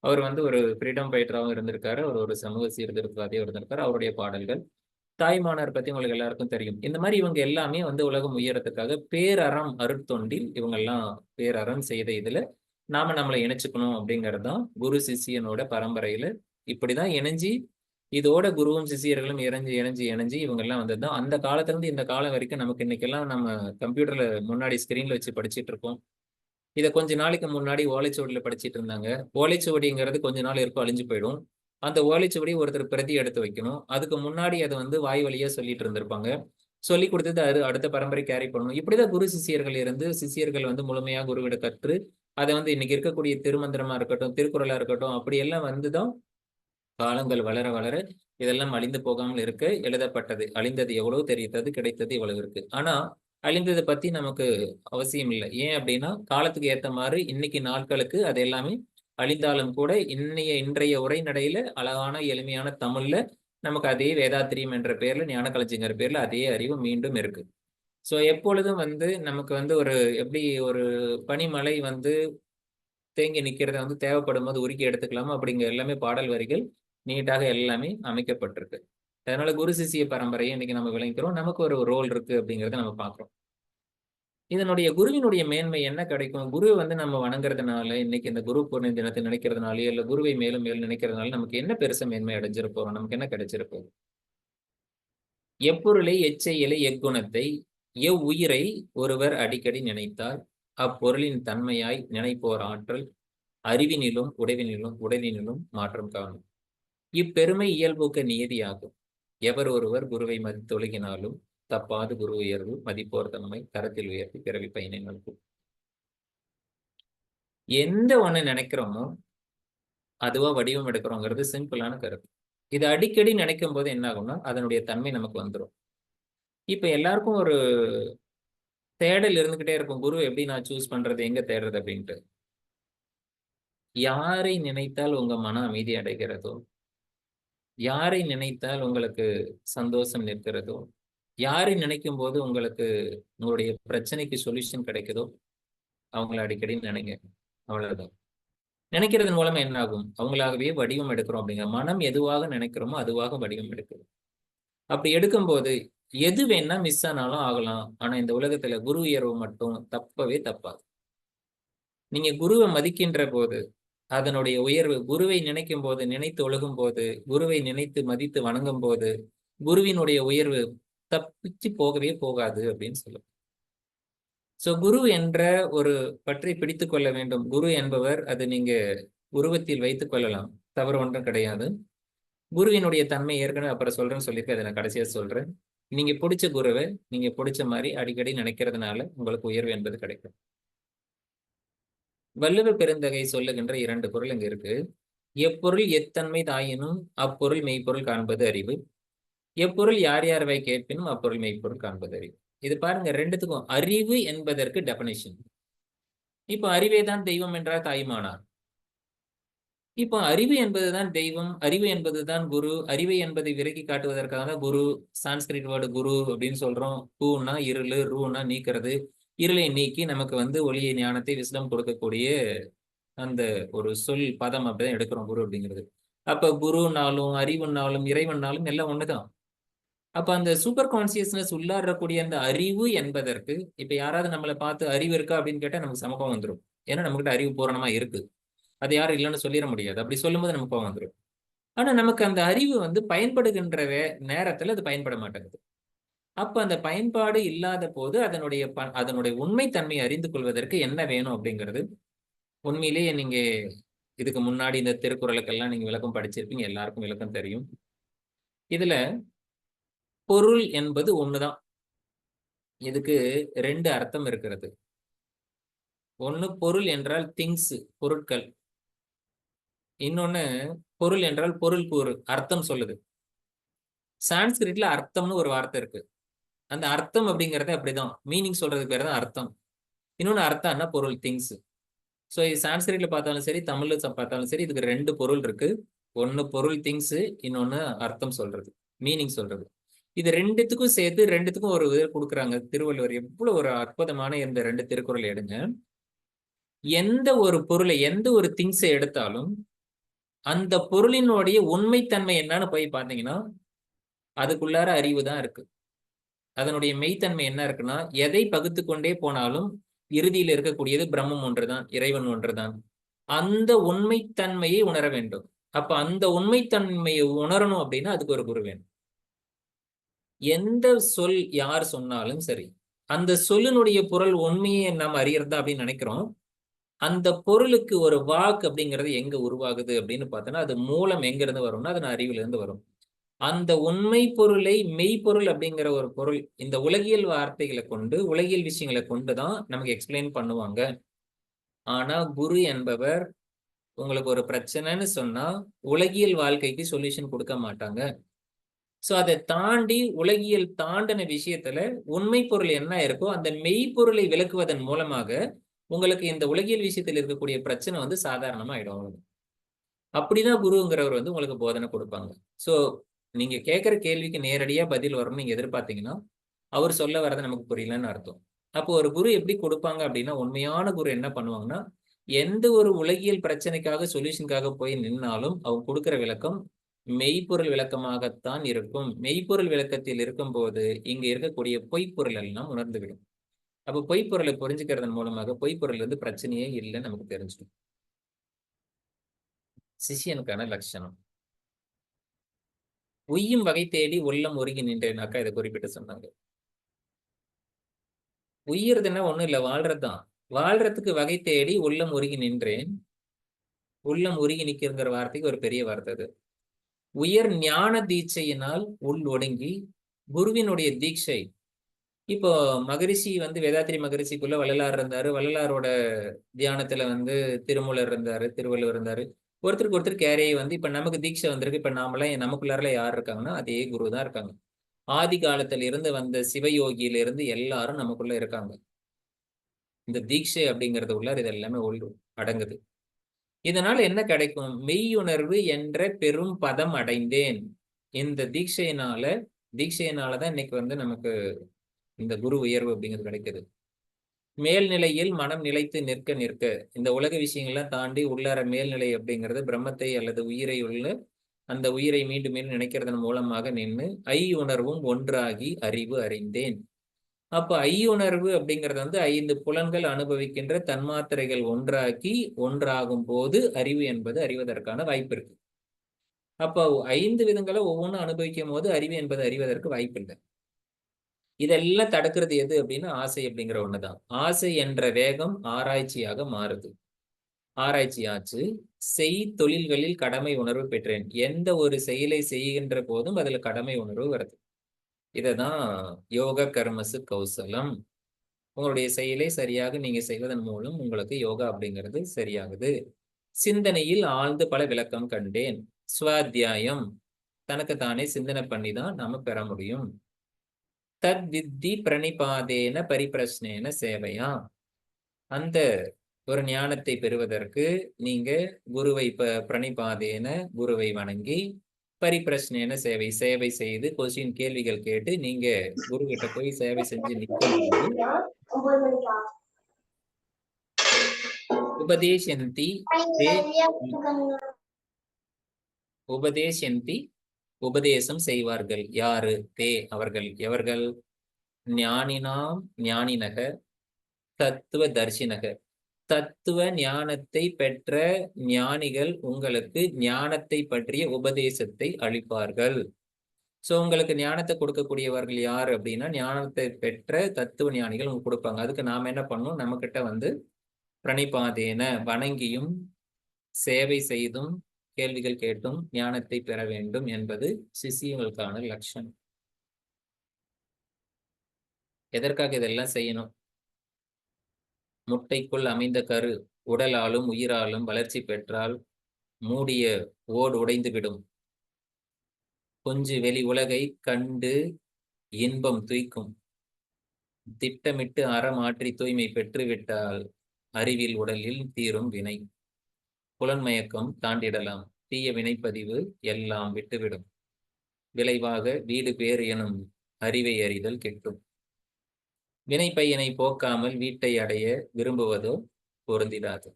S6: அவர் வந்து ஒரு ஃப்ரீடம் ஃபைட்டராகவும் இருந்திருக்காரு. அவர் ஒரு சமூக சீர்திருத்தவாதியாக இருந்திருக்காரு. அவருடைய பாடல்கள், தாய்மானார் பத்தி உங்களுக்கு எல்லாருக்கும் தெரியும். இந்த மாதிரி இவங்க எல்லாமே வந்து உலகம் உயரத்துக்காக பேரறம், அருட்தொண்டில் இவங்க எல்லாம் பேரறம் செய்த இதுல நாம நம்மளை இணைச்சுக்கணும் அப்படிங்கிறது தான் குரு சிஷியனோட பரம்பரையில. இப்படிதான் இணைஞ்சி இதோட குருவும் சிஷியர்களும் இணைஞ்சு இவங்க எல்லாம் வந்ததுதான். அந்த காலத்துல இருந்து இந்த காலம் வரைக்கும் நமக்கு இன்னைக்கெல்லாம் நம்ம கம்ப்யூட்டர்ல முன்னாடி ஸ்கிரீன்ல வச்சு படிச்சுட்டு இருக்கோம். இதை கொஞ்ச நாளைக்கு முன்னாடி ஓலைச்சுவடியில படிச்சுட்டு இருந்தாங்க. ஓலைச்சுவடிங்கிறது கொஞ்ச நாள் இருக்கும், அழிஞ்சு போயிடும். அந்த ஓலைச்சுவடி ஒருத்தர் பிரதி எடுத்து வைக்கணும். அதுக்கு முன்னாடி அதை வந்து வாய் வழியா சொல்லிட்டு இருந்திருப்பாங்க. சொல்லி கொடுத்தது அது அடுத்த பரம்பரை கேரி பண்ணணும். இப்படிதான் குரு சிஷியர்கள் இருந்து, சிஷியர்கள் வந்து முழுமையா குருவிட கற்று அதை வந்து இன்னைக்கு இருக்கக்கூடிய திருமந்திரமா இருக்கட்டும், திருக்குறளா இருக்கட்டும், அப்படி எல்லாம் வந்துதான் காலங்கள் வளர வளர இதெல்லாம் அழிந்து போகாமல் இருக்க எழுதப்பட்டது. அழிந்தது எவ்வளவு தெரியுது, கிடைத்தது இவ்வளவு இருக்கு. ஆனா அழிந்ததை பத்தி நமக்கு அவசியம் இல்லை. ஏன் அப்படின்னா, காலத்துக்கு ஏத்த மாதிரி இன்னைக்கு நாட்களுக்கு அது எல்லாமே அழிந்தாலும் கூட இன்றைய உரைநடையில அழகான எளிமையான தமிழ்ல நமக்கு அதே வேதாத்திரியம் என்ற பேர்ல, ஞானக்களஞ்சியங்கிற பேர்ல அதே அறிவு மீண்டும் இருக்கு. சோ எப்பொழுதும் வந்து நமக்கு வந்து ஒரு எப்படி ஒரு பனிமலை வந்து தேங்கி நிக்கிறத வந்து தேவைப்படும் போது உருக்கி எடுத்துக்கலாமா அப்படிங்கிற எல்லாமே பாடல் வரிகள் நீட்டாக எல்லாமே அமைக்கப்பட்டிருக்கு. அதனால குரு சிஷிய பரம்பரையை இன்னைக்கு நம்ம விளங்கிறோம். நமக்கு ஒரு ரோல் இருக்கு அப்படிங்கிறத நம்ம பார்க்கிறோம். இதனுடைய குருவினுடைய மேன்மை என்ன கிடைக்கும்? குரு வந்து நம்ம வணங்குறதுனால, இன்னைக்கு இந்த குரு பூர்ணிமை தினத்தை நினைக்கிறதுனாலயோ இல்ல குருவை மேலும் மேலும் நினைக்கிறதுனால நமக்கு என்ன பெருச மேன்மை அடைஞ்சிருப்போம்? நமக்கு என்ன கிடைச்சிருப்போம்? எப்பொருளை, எச்செயலை, எக்குணத்தை, எவ்வுயிரை ஒருவர் அடிக்கடி நினைத்தால் அப்பொருளின் தன்மையாய் நினைப்போர் ஆற்றல் அறிவினிலும் உடலினிலும் மாற்றம் காணும். இப்பெருமை இயல்பூக்க நியதியாகும். எவர் ஒருவர் குருவை மதித்தொழுகினாலும் தப்பாது குரு உயர்வு மதிப்போர் தன்மை தரத்தில் உயர்த்தி பிறவி பயனை நல்கும். எந்த ஒண்ணு நினைக்கிறோமோ அதுவா வடிவம் எடுக்கிறோங்கிறது சிம்பிளான கருத்து. இது அடிக்கடி நினைக்கும் போது என்ன ஆகும்னா அதனுடைய தன்மை நமக்கு வந்துடும். இப்ப எல்லாருக்கும் ஒரு தேடல் இருந்துகிட்டே இருக்கும். குரு எப்படி நான் சூஸ் பண்றது, எங்க தேடுறது அப்படின்ட்டு. யாரை நினைத்தால் உங்க மன அமைதி அடைகிறதோ, யாரை நினைத்தால் உங்களுக்கு சந்தோஷம் நிற்கிறதோ, யாரை நினைக்கும் போது உங்களுக்கு உங்களுடைய பிரச்சனைக்கு சொல்யூஷன் கிடைக்குதோ அவங்கள அடிக்கடி நினைங்க. அவ்வளவுதான். நினைக்கிறதன் மூலமா என்ன ஆகும்? அவங்களாகவே வடிவம் எடுக்கிறோம். அப்படிங்கிற மனம் எதுவாக நினைக்கிறோமோ அதுவாக வடிவம் எடுக்குது. அப்படி எடுக்கும்போது எது வேணா மிஸ் ஆனாலும் ஆகலாம். ஆனா இந்த உலகத்துல குரு உயர்வு மட்டும் தப்பவே தப்பாது. நீங்க குருவை மதிக்கின்ற போது அதனுடைய உயர்வு, குருவை நினைக்கும் போது, நினைத்து ஒழுகும் போது, குருவை நினைத்து மதித்து வணங்கும் போது, குருவினுடைய உயர்வு தப்பிச்சு போகவே போகாது அப்படின்னு சொல்லும். சோ குரு என்ற ஒரு பற்றி பிடித்துக் கொள்ள வேண்டும். குரு என்பவர் அது நீங்க உருவத்தில் வைத்துக் கொள்ளலாம், தவறு ஒன்றும் கிடையாது. குருவினுடைய தன்மை ஏற்கனவே அப்புறம் சொல்றேன்னு சொல்லிட்டு அதை நான் கடைசியா சொல்றேன். நீங்க பிடிச்ச குருவை நீங்க பிடிச்ச மாதிரி அடிக்கடி நினைக்கிறதுனால உங்களுக்கு உயர்வு என்பது கிடைக்கும். வள்ளுவ பெருந்தகை சொல்லுகின்ற 2 பொருள் இங்க இருக்கு. எப்பொருள் எத்தன்மை தாயினும் அப்பொருள் மெய்ப்பொருள் காண்பது அறிவு. எப்பொருள் யார் யார்வை கேட்பினும் அப்பொருள் மெய்ப்பொருள் காண்பது அறிவு. இது பாருங்க, ரெண்டுத்துக்கும் அறிவு என்பதற்கு டெபனிஷன். இப்போ அறிவே தான் தெய்வம் என்றார் தாய்மானார். இப்போ அறிவு என்பதுதான் தெய்வம், அறிவு என்பதுதான் குரு. அறிவு என்பதை விலக்கி காட்டுவதற்காக குரு, சான்ஸ்கிரிட் வேர்டு குரு அப்படின்னு சொல்றோம். கூனா இருளு, ரூனா நீக்கிறது. இருளை நீக்கி நமக்கு ஒளியை, ஞானத்தை, விஸ்டம் கொடுக்கக்கூடிய அந்த ஒரு சொல் பதம் அப்படிதான் எடுக்கிறோம் குரு அப்படிங்கிறது. அப்ப குருனாலும் அறிவுனாலும் இறைவனாலும் எல்லாம் ஒண்ணுதான். அப்ப அந்த சூப்பர் கான்சியஸ்னஸ் உள்ளாடக்கூடிய அந்த அறிவு என்பதற்கு இப்ப யாராவது நம்மளை பார்த்து அறிவு இருக்கா அப்படின்னு கேட்டா நமக்கு சமக்கம் வந்துடும். ஏன்னா நம்மகிட்ட அறிவு பூரணமா இருக்கு, அது யாரும் இல்லைன்னு சொல்லிட முடியாது. அப்படி சொல்லும்போது நமக்கு கோவம் வந்துடும். ஆனா நமக்கு அந்த அறிவு பயன்படுகின்ற நேரத்துல அது பயன்பட மாட்டேங்குது. அப்ப அந்த பயன்பாடு இல்லாத போது அதனுடைய உண்மைத்தன்மையை அறிந்து கொள்வதற்கு என்ன வேணும் அப்படிங்கிறது உண்மையிலேயே நீங்க இதுக்கு முன்னாடி இந்த திருக்குறளுக்கெல்லாம் நீங்க விளக்கம் படிச்சிருப்பீங்க, எல்லாருக்கும் விளக்கம் தெரியும். இதுல பொருள் என்பது ஒண்ணுதான். இதுக்கு 2 அர்த்தம் இருக்கிறது. ஒண்ணு பொருள் என்றால் திங்ஸ், பொருட்கள். இன்னொன்னு பொருள் என்றால் பொருள் கூறு, அர்த்தம் சொல்லுது. சான்ஸ்கிரிட்ல அர்த்தம்னு ஒரு வார்த்தை இருக்கு. அந்த அர்த்தம் அப்படிங்கறது அப்படிதான், மீனிங் சொல்றதுக்கு பேர் தான் அர்த்தம். இன்னொன்னு அர்த்தம்னா பொருள், திங்ஸ். ஸோ இது சான்ஸ்கிரிட்ல பார்த்தாலும் சரி, தமிழ்ல பார்த்தாலும் சரி, இதுக்கு 2 பொருள் இருக்கு. ஒன்னு பொருள் திங்ஸ், இன்னொன்னு அர்த்தம் சொல்றது, மீனிங் சொல்றது. இது ரெண்டுத்துக்கும் சேர்த்து ரெண்டுத்துக்கும் ஒரு இது கொடுக்குறாங்க திருவள்ளுவர். எவ்வளவு ஒரு அற்புதமான இந்த 2 திருக்குறள் எடுங்க. எந்த ஒரு பொருளை, எந்த ஒரு திங்ஸை எடுத்தாலும் அந்த பொருளினுடைய உண்மைத்தன்மை என்னன்னு போய் பார்த்தீங்கன்னா அதுக்குள்ளார அறிவு தான் இருக்கு. அதனுடைய மெய்த்தன்மை என்ன இருக்குன்னா, எதை பகுத்து கொண்டே போனாலும் இறுதியில் இருக்கக்கூடியது பிரம்மம் ஒன்றுதான், இறைவன் ஒன்றுதான். அந்த உண்மைத்தன்மையை உணர வேண்டும். அப்ப அந்த உண்மைத்தன்மையை உணரணும் அப்படின்னா அதுக்கு ஒரு குரு வேணும். எந்த சொல் யார் சொன்னாலும் சரி, அந்த சொல்லினுடைய பொருள் உண்மையை நாம் அறியறதா அப்படின்னு நினைக்கிறோம். அந்த பொருளுக்கு ஒரு வாக்கு அப்படிங்கிறது எங்க உருவாகுது அப்படின்னு பார்த்தோன்னா அது மூலம் எங்க இருந்து வரும்னா அது அறிவில இருந்து வரும். அந்த உண்மை பொருளை மெய்ப்பொருள் அப்படிங்கிற ஒரு பொருள் இந்த உலகியல் வார்த்தைகளை கொண்டு, உலகியல் விஷயங்களை கொண்டுதான் நமக்கு எக்ஸ்பிளைன் பண்ணுவாங்க. ஆனா குரு என்பவர் உங்களுக்கு ஒரு பிரச்சனைன்னு சொன்னா உலகியல் வாழ்க்கைக்கு சொல்யூஷன் கொடுக்க மாட்டாங்க. சோ அதை தாண்டி உலகியல் தாண்டின விஷயத்துல உண்மை பொருள் என்ன இருக்கோ அந்த மெய்ப்பொருளை விளக்குவதன் மூலமாக உங்களுக்கு இந்த உலகியல் விஷயத்தில் இருக்கக்கூடிய பிரச்சனை சாதாரணமா ஆயிடும். அப்படிதான் குருங்கிறவர் உங்களுக்கு போதனை கொடுப்பாங்க. சோ நீங்க கேட்கிற கேள்விக்கு நேரடியா பதில் வரும்னு நீங்க எதிர்பார்த்தீங்கன்னா அவர் சொல்ல வரதை நமக்கு புரியலன்னு அர்த்தம். அப்போ ஒரு குரு எப்படி கொடுப்பாங்க அப்படின்னா, உண்மையான குரு என்ன பண்ணுவாங்கன்னா, எந்த ஒரு உலகியல் பிரச்சனைக்காக சொல்யூஷனுக்காக போய் நின்னாலும் அவங்க கொடுக்கிற விளக்கம் மெய்ப்பொருள் விளக்கமாகத்தான் இருக்கும். மெய்ப்பொருள் விளக்கத்தில் இருக்கும் போது இங்க இருக்கக்கூடிய பொய்ப்பொருள் எல்லாம் உணர்ந்துவிடும். அப்ப பொய்ப்பொருளை புரிஞ்சுக்கிறதன் மூலமாக பொய்ப்பொருள் பிரச்சனையே இல்லைன்னு நமக்கு தெரிஞ்சிடும். சிஷியனுக்கான லட்சணம். உய்யும் வகை தேடி உள்ளம் ஒருங்கி நின்றேனாக்கா இதை குறிப்பிட்டு சொன்னாங்க. உய்யறதுன்னா ஒண்ணும் இல்லை, வாழ்றதுதான். வாழ்றதுக்கு வகை தேடி உள்ளம் உருகி நின்றேன். உள்ளம் உருகி நிற்கிற வார்த்தைக்கு ஒரு பெரிய வார்த்தை அது. உயர் ஞான தீட்சையினால் உள் ஒடுங்கி குருவினுடைய தீட்சை. இப்போ மகரிஷி வேதாத்திரி மகரிஷிக்குள்ள வள்ளலார் இருந்தாரு. வள்ளலாரோட தியானத்துல திருமூலர் இருந்தாரு, திருவள்ளுவர் இருந்தாரு. ஒருத்தருக்கு ஒருத்தர் கேரையை இப்ப நமக்கு தீட்சை வந்திருக்கு. இப்ப நாமெல்லாம் நமக்குள்ளார யார் இருக்காங்கன்னா அதே குரு தான் இருக்காங்க. ஆதி காலத்துல இருந்து வந்த சிவயோகியில இருந்து எல்லாரும் நமக்குள்ள இருக்காங்க. இந்த தீட்சை அப்படிங்கிறது உள்ளார் இது எல்லாமே அடங்குது. இதனால என்ன கிடைக்கும்? மெய்யுணர்வு என்ற பெரும் பதம் அடைந்தேன். இந்த தீட்சையினாலதான் இன்னைக்கு நமக்கு இந்த குரு உயர்வு அப்படிங்கிறது கிடைக்குது. மேல்நிலையில் மனம் நிலைத்து நிற்க இந்த உலக விஷயங்கள்லாம் தாண்டி உள்ளார மேல்நிலை அப்படிங்கிறது பிரம்மத்தை அல்லது உயிரை உள்ள அந்த உயிரை மீண்டும் மீண்டும் நினைக்கிறதன் மூலமாக நின்று ஐயுணர்வும் ஒன்றாகி அறிவு அறிந்தேன். அப்ப ஐயுணர்வு அப்படிங்கிறது வந்து 5 புலன்கள் அனுபவிக்கின்ற தன்மாத்திரைகள் ஒன்றாக்கி ஒன்றாகும் போது அறிவு என்பது அறிவதற்கான வாய்ப்பு இருக்கு. அப்போ 5 விதங்களை ஒவ்வொன்றும் அனுபவிக்கும் போது அறிவு என்பது அறிவதற்கு வாய்ப்பு இல்லை. இதெல்லாம் தடுக்கிறது எது அப்படின்னா ஆசை அப்படிங்கிற ஒண்ணுதான். ஆசை என்ற வேகம் ஆராய்ச்சியாக மாறுது. ஆராய்ச்சி ஆச்சு. செய் தொழில்களில் கடமை உணர்வு பெற்றேன். எந்த ஒரு செயலை செய்கின்ற போதும் அதுல கடமை உணர்வு வருது. இததான் யோக கர்மசு கௌசலம். உங்களுடைய செயலை சரியாக நீங்க செய்வதன் மூலம் உங்களுக்கு யோகா அப்படிங்கிறது சரியாகுது. சிந்தனையில் ஆழ்ந்து பல விளக்கம் கண்டேன். ஸ்வாத்தியாயம், தனக்கு தானே சிந்தனை பண்ணி தான் நாம பெற முடியும். தத் வித்தி பிரணிபாதேன பரிபிரஷ்னேன சேவையா, அந்த ஒரு ஞானத்தை பெறுவதற்கு நீங்க குருவை பிரணிபாதேன குருவை வணங்கி, பரிபிரஷ்னேன சேவை செய்து கொஸ்டின் கேள்விகள் கேட்டு நீங்க குரு கிட்ட போய் சேவை செஞ்சு நிற்கும் போது உபதேசந்தி உபதேசந்தி உபதேசம் செய்வார்கள். யாரு? தே அவர்கள். எவர்கள்? ஞானினாம் ஞானினக தத்துவ தர்சினக, தத்துவ ஞானத்தை பெற்ற ஞானிகள் உங்களுக்கு ஞானத்தை பற்றிய உபதேசத்தை அளிப்பார்கள். சோ உங்களுக்கு ஞானத்தை கொடுக்கக்கூடியவர்கள் யாரு அப்படின்னா ஞானத்தை பெற்ற தத்துவ ஞானிகள் உங்களுக்கு கொடுப்பாங்க. அதுக்கு நாம என்ன பண்ணணும்? நம்ம கிட்ட வந்து பிரணிபாதேன வணங்கியும் சேவை செய்தும் கேள்விகள் கேட்டும் ஞானத்தை பெற வேண்டும் என்பது சிஷியங்களுக்கான லட்சணம். எதற்காக இதெல்லாம் செய்யணும்? முட்டைக்குள் அமைந்த கரு உடலாலும் உயிராலும் வளர்ச்சி பெற்றால் மூடிய ஓடு உடைந்து விடும். கொஞ்சு வெளி உலகை கண்டு இன்பம் துய்க்கும். திட்டமிட்டு அறமாற்றி தூய்மை பெற்றுவிட்டால் அறிவில் உடலில் தீரும் வினை. புலன்மயக்கம் தாண்டிடலாம். தீய வினைப்பதிவு எல்லாம் விட்டுவிடும். விளைவாக வீடு பேர் எனும் அறிவை அறிதல் கெட்டும். வினைப்பையனை போக்காமல் வீட்டை அடைய விரும்புவதோ பொருந்திடாது.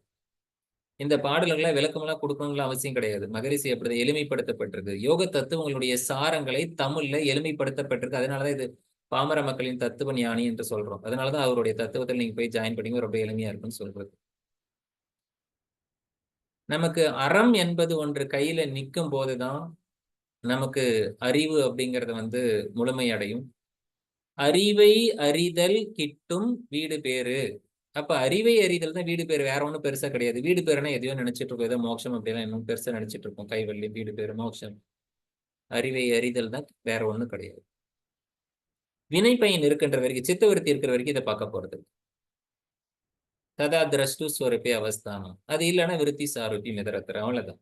S6: இந்த பாடல்களை விளக்கமெல்லாம் கொடுக்கணும்னு அவசியம் கிடையாது. மகரிஷி அப்படி எளிமைப்படுத்தப்பட்டிருக்கு. யோக தத்துவங்களுடைய சாரங்களை தமிழ்ல எளிமைப்படுத்தப்பட்டிருக்கு. அதனாலதான் இது பாமர மக்களின் தத்துவ ஞானி என்று சொல்றோம். அதனாலதான் அவருடைய தத்துவத்தில் நீங்க போய் ஜாயின் பண்ணி ரொம்ப எளிமையா இருக்குன்னு சொல்றது. நமக்கு அறம் என்பது ஒன்று கையில நிற்கும் போதுதான் நமக்கு அறிவு அப்படிங்கறது வந்து முழுமையடையும். அறிவை அறிதல் கிட்டும் வீடு பேரு. அப்ப அறிவை அறிதல் தான் வீடு பேரு, வேற ஒண்ணும் பெருசா கிடையாது. வீடு பேருன்னா எதையோ நினைச்சிட்டு இருக்கோம், ஏதோ மோட்சம் அப்படிலாம் இன்னும் பெருசா நினைச்சிட்டு இருக்கோம். கைவல்லி வீடு பேரு மோட்சம். அறிவை அறிதல் தான், வேற ஒண்ணும் கிடையாது. வினை பயன் இருக்கின்ற வரைக்கும், சித்தவருத்தி இருக்கிற வரைக்கும் இதை பார்க்க போறது. ததா திரஷ்டு ஸ்வரூபே அவஸ்தானம். அது இல்லைன்னா விருத்தி சாரூபி மிதரத்திர, அவ்வளவுதான்.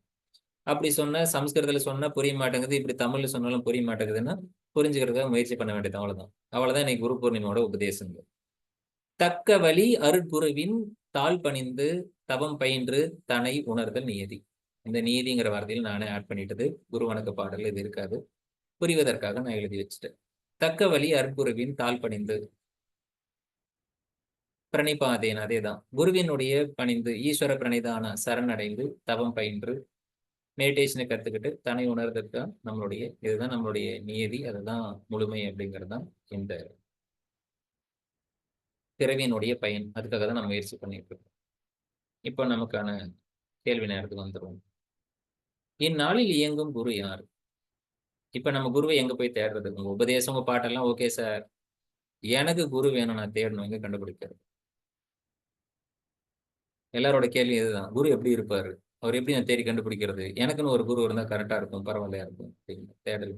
S6: அப்படி சொன்ன சம்ஸ்கிருதத்துல சொன்னா புரிய மாட்டேங்குது, இப்படி தமிழ்ல சொன்னாலும் புரிய மாட்டேங்குதுன்னா புரிஞ்சுக்கிறதுக்காக முயற்சி பண்ண வேண்டியது, அவ்வளவுதான். அவ்வளவுதான் இன்னைக்கு குரு பூர்ணிமோட உபதேசங்கள். தக்க வழி அருட்குருவின் தாழ் பணிந்து தவம் பயின்று தன்னை உணர்தல் நியதி. இந்த நீதிங்கிற வார்த்தையில் நானே ஆட் பண்ணிட்டது. குரு வணக்க பாடல் இது இருக்காது, புரிவதற்காக நான் எழுதி வச்சுட்டேன். தக்க வழி அருட்குருவின் தாழ் பணிந்து பிரணிபாதேன், அதேதான். குருவினுடைய பணிந்து ஈஸ்வர பிரணிதான சரணடைந்து தவம் பயின்று மெடிடேஷனை கத்துக்கிட்டு தன்னை உணர்றதுக்கு நம்மளுடைய இதுதான் நம்மளுடைய நியதி, அதுதான் முழுமை அப்படிங்கிறது தான் இந்த பிறவியினுடைய பயன். அதுக்காக தான் நம்ம முயற்சி பண்ணிட்டு இருக்கோம். இப்போ நமக்கான கேள்வி நேரத்துக்கு வந்துடும். இந்நாளில் இயங்கும் குரு யார்? இப்ப நம்ம குருவை எங்க போய் தேடுறது? உங்க உபதேசம் உங்க பாட்டெல்லாம் ஓகே சார், எனக்கு குரு வேணும், நான் தேடணும், எங்க கண்டுபிடிக்கிறது? எல்லாரோட கேள்வி இதுதான். குரு எப்படி இருப்பாரு, அவர் எப்படி நான் தேடி கண்டுபிடிக்கிறது? எனக்குன்னு ஒரு குரு இருந்தா கரெக்டா இருக்கும், பரவாயில்லையா இருக்கும் தேடல்.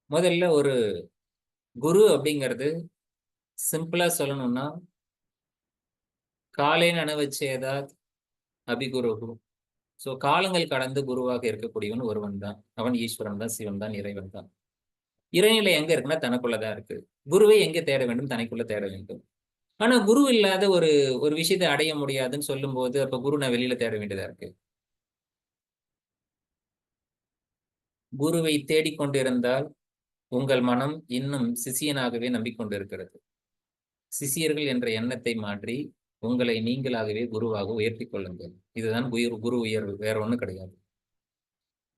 S6: முதல்ல ஒரு குரு அப்படிங்கிறது சிம்பிளா சொல்லணும்னா காலேன அனுவச்சேதா அபிகுரு. சோ காலங்கள் கடந்து குருவாக இருக்கக்கூடியவன் ஒருவன் தான். அவன் ஈஸ்வரன் தான், சிவன் தான், இறைவன் தான். இறைநிலை எங்க இருக்குன்னா தனக்குள்ளதான் இருக்கு. குருவை எங்க தேட வேண்டும்? தனக்குள்ள தேட வேண்டும். ஆனா குரு இல்லாத ஒரு ஒரு விஷயத்தை அடைய முடியாதுன்னு சொல்லும் போது அப்ப குரு நான் வெளியில தேட வேண்டியதா இருக்கு. குருவை தேடிக்கொண்டிருந்தால் உங்கள் மனம் இன்னும் சிஷியனாகவே நம்பிக்கொண்டிருக்கிறது. சிஷியர்கள் என்ற எண்ணத்தை மாற்றி உங்களை நீங்களாகவே குருவாக உயர்த்தி கொள்ளுங்கள். இதுதான் குரு உயர்வு, வேற ஒண்ணும் கிடையாது.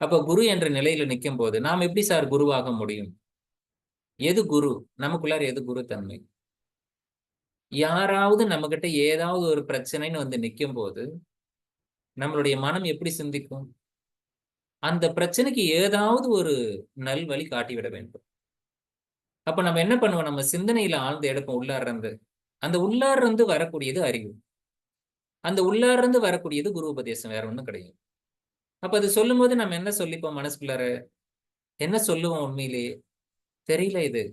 S6: அப்ப குரு என்ற நிலையில நிற்கும் போது நாம் எப்படி சார் குருவாக முடியும்? எது குரு? நமக்குள்ளார எது குரு தன்மை? யாராவது நம்ம கிட்ட ஏதாவது ஒரு பிரச்சனைன்னு வந்து நிற்கும் போது நம்மளுடைய மனம் எப்படி சிந்திக்கும்? அந்த பிரச்சனைக்கு ஏதாவது ஒரு நல்வழி காட்டிவிட வேண்டும். அப்ப நம்ம என்ன பண்ணுவோம்? நம்ம சிந்தனையில ஆழ்ந்து எடுப்போம் உள்ளார இருந்து. அந்த உள்ளார இருந்து வரக்கூடியது அறிவு. அந்த உள்ளார இருந்து வரக்கூடியது குரு உபதேசம், வேற ஒண்ணும் கிடையாது. அப்ப அது சொல்லும் போது நம்ம என்ன சொல்லிப்போம் மனசுக்குள்ளார? என்ன சொல்லுவோம் உண்மையிலேயே? தெரியல இது.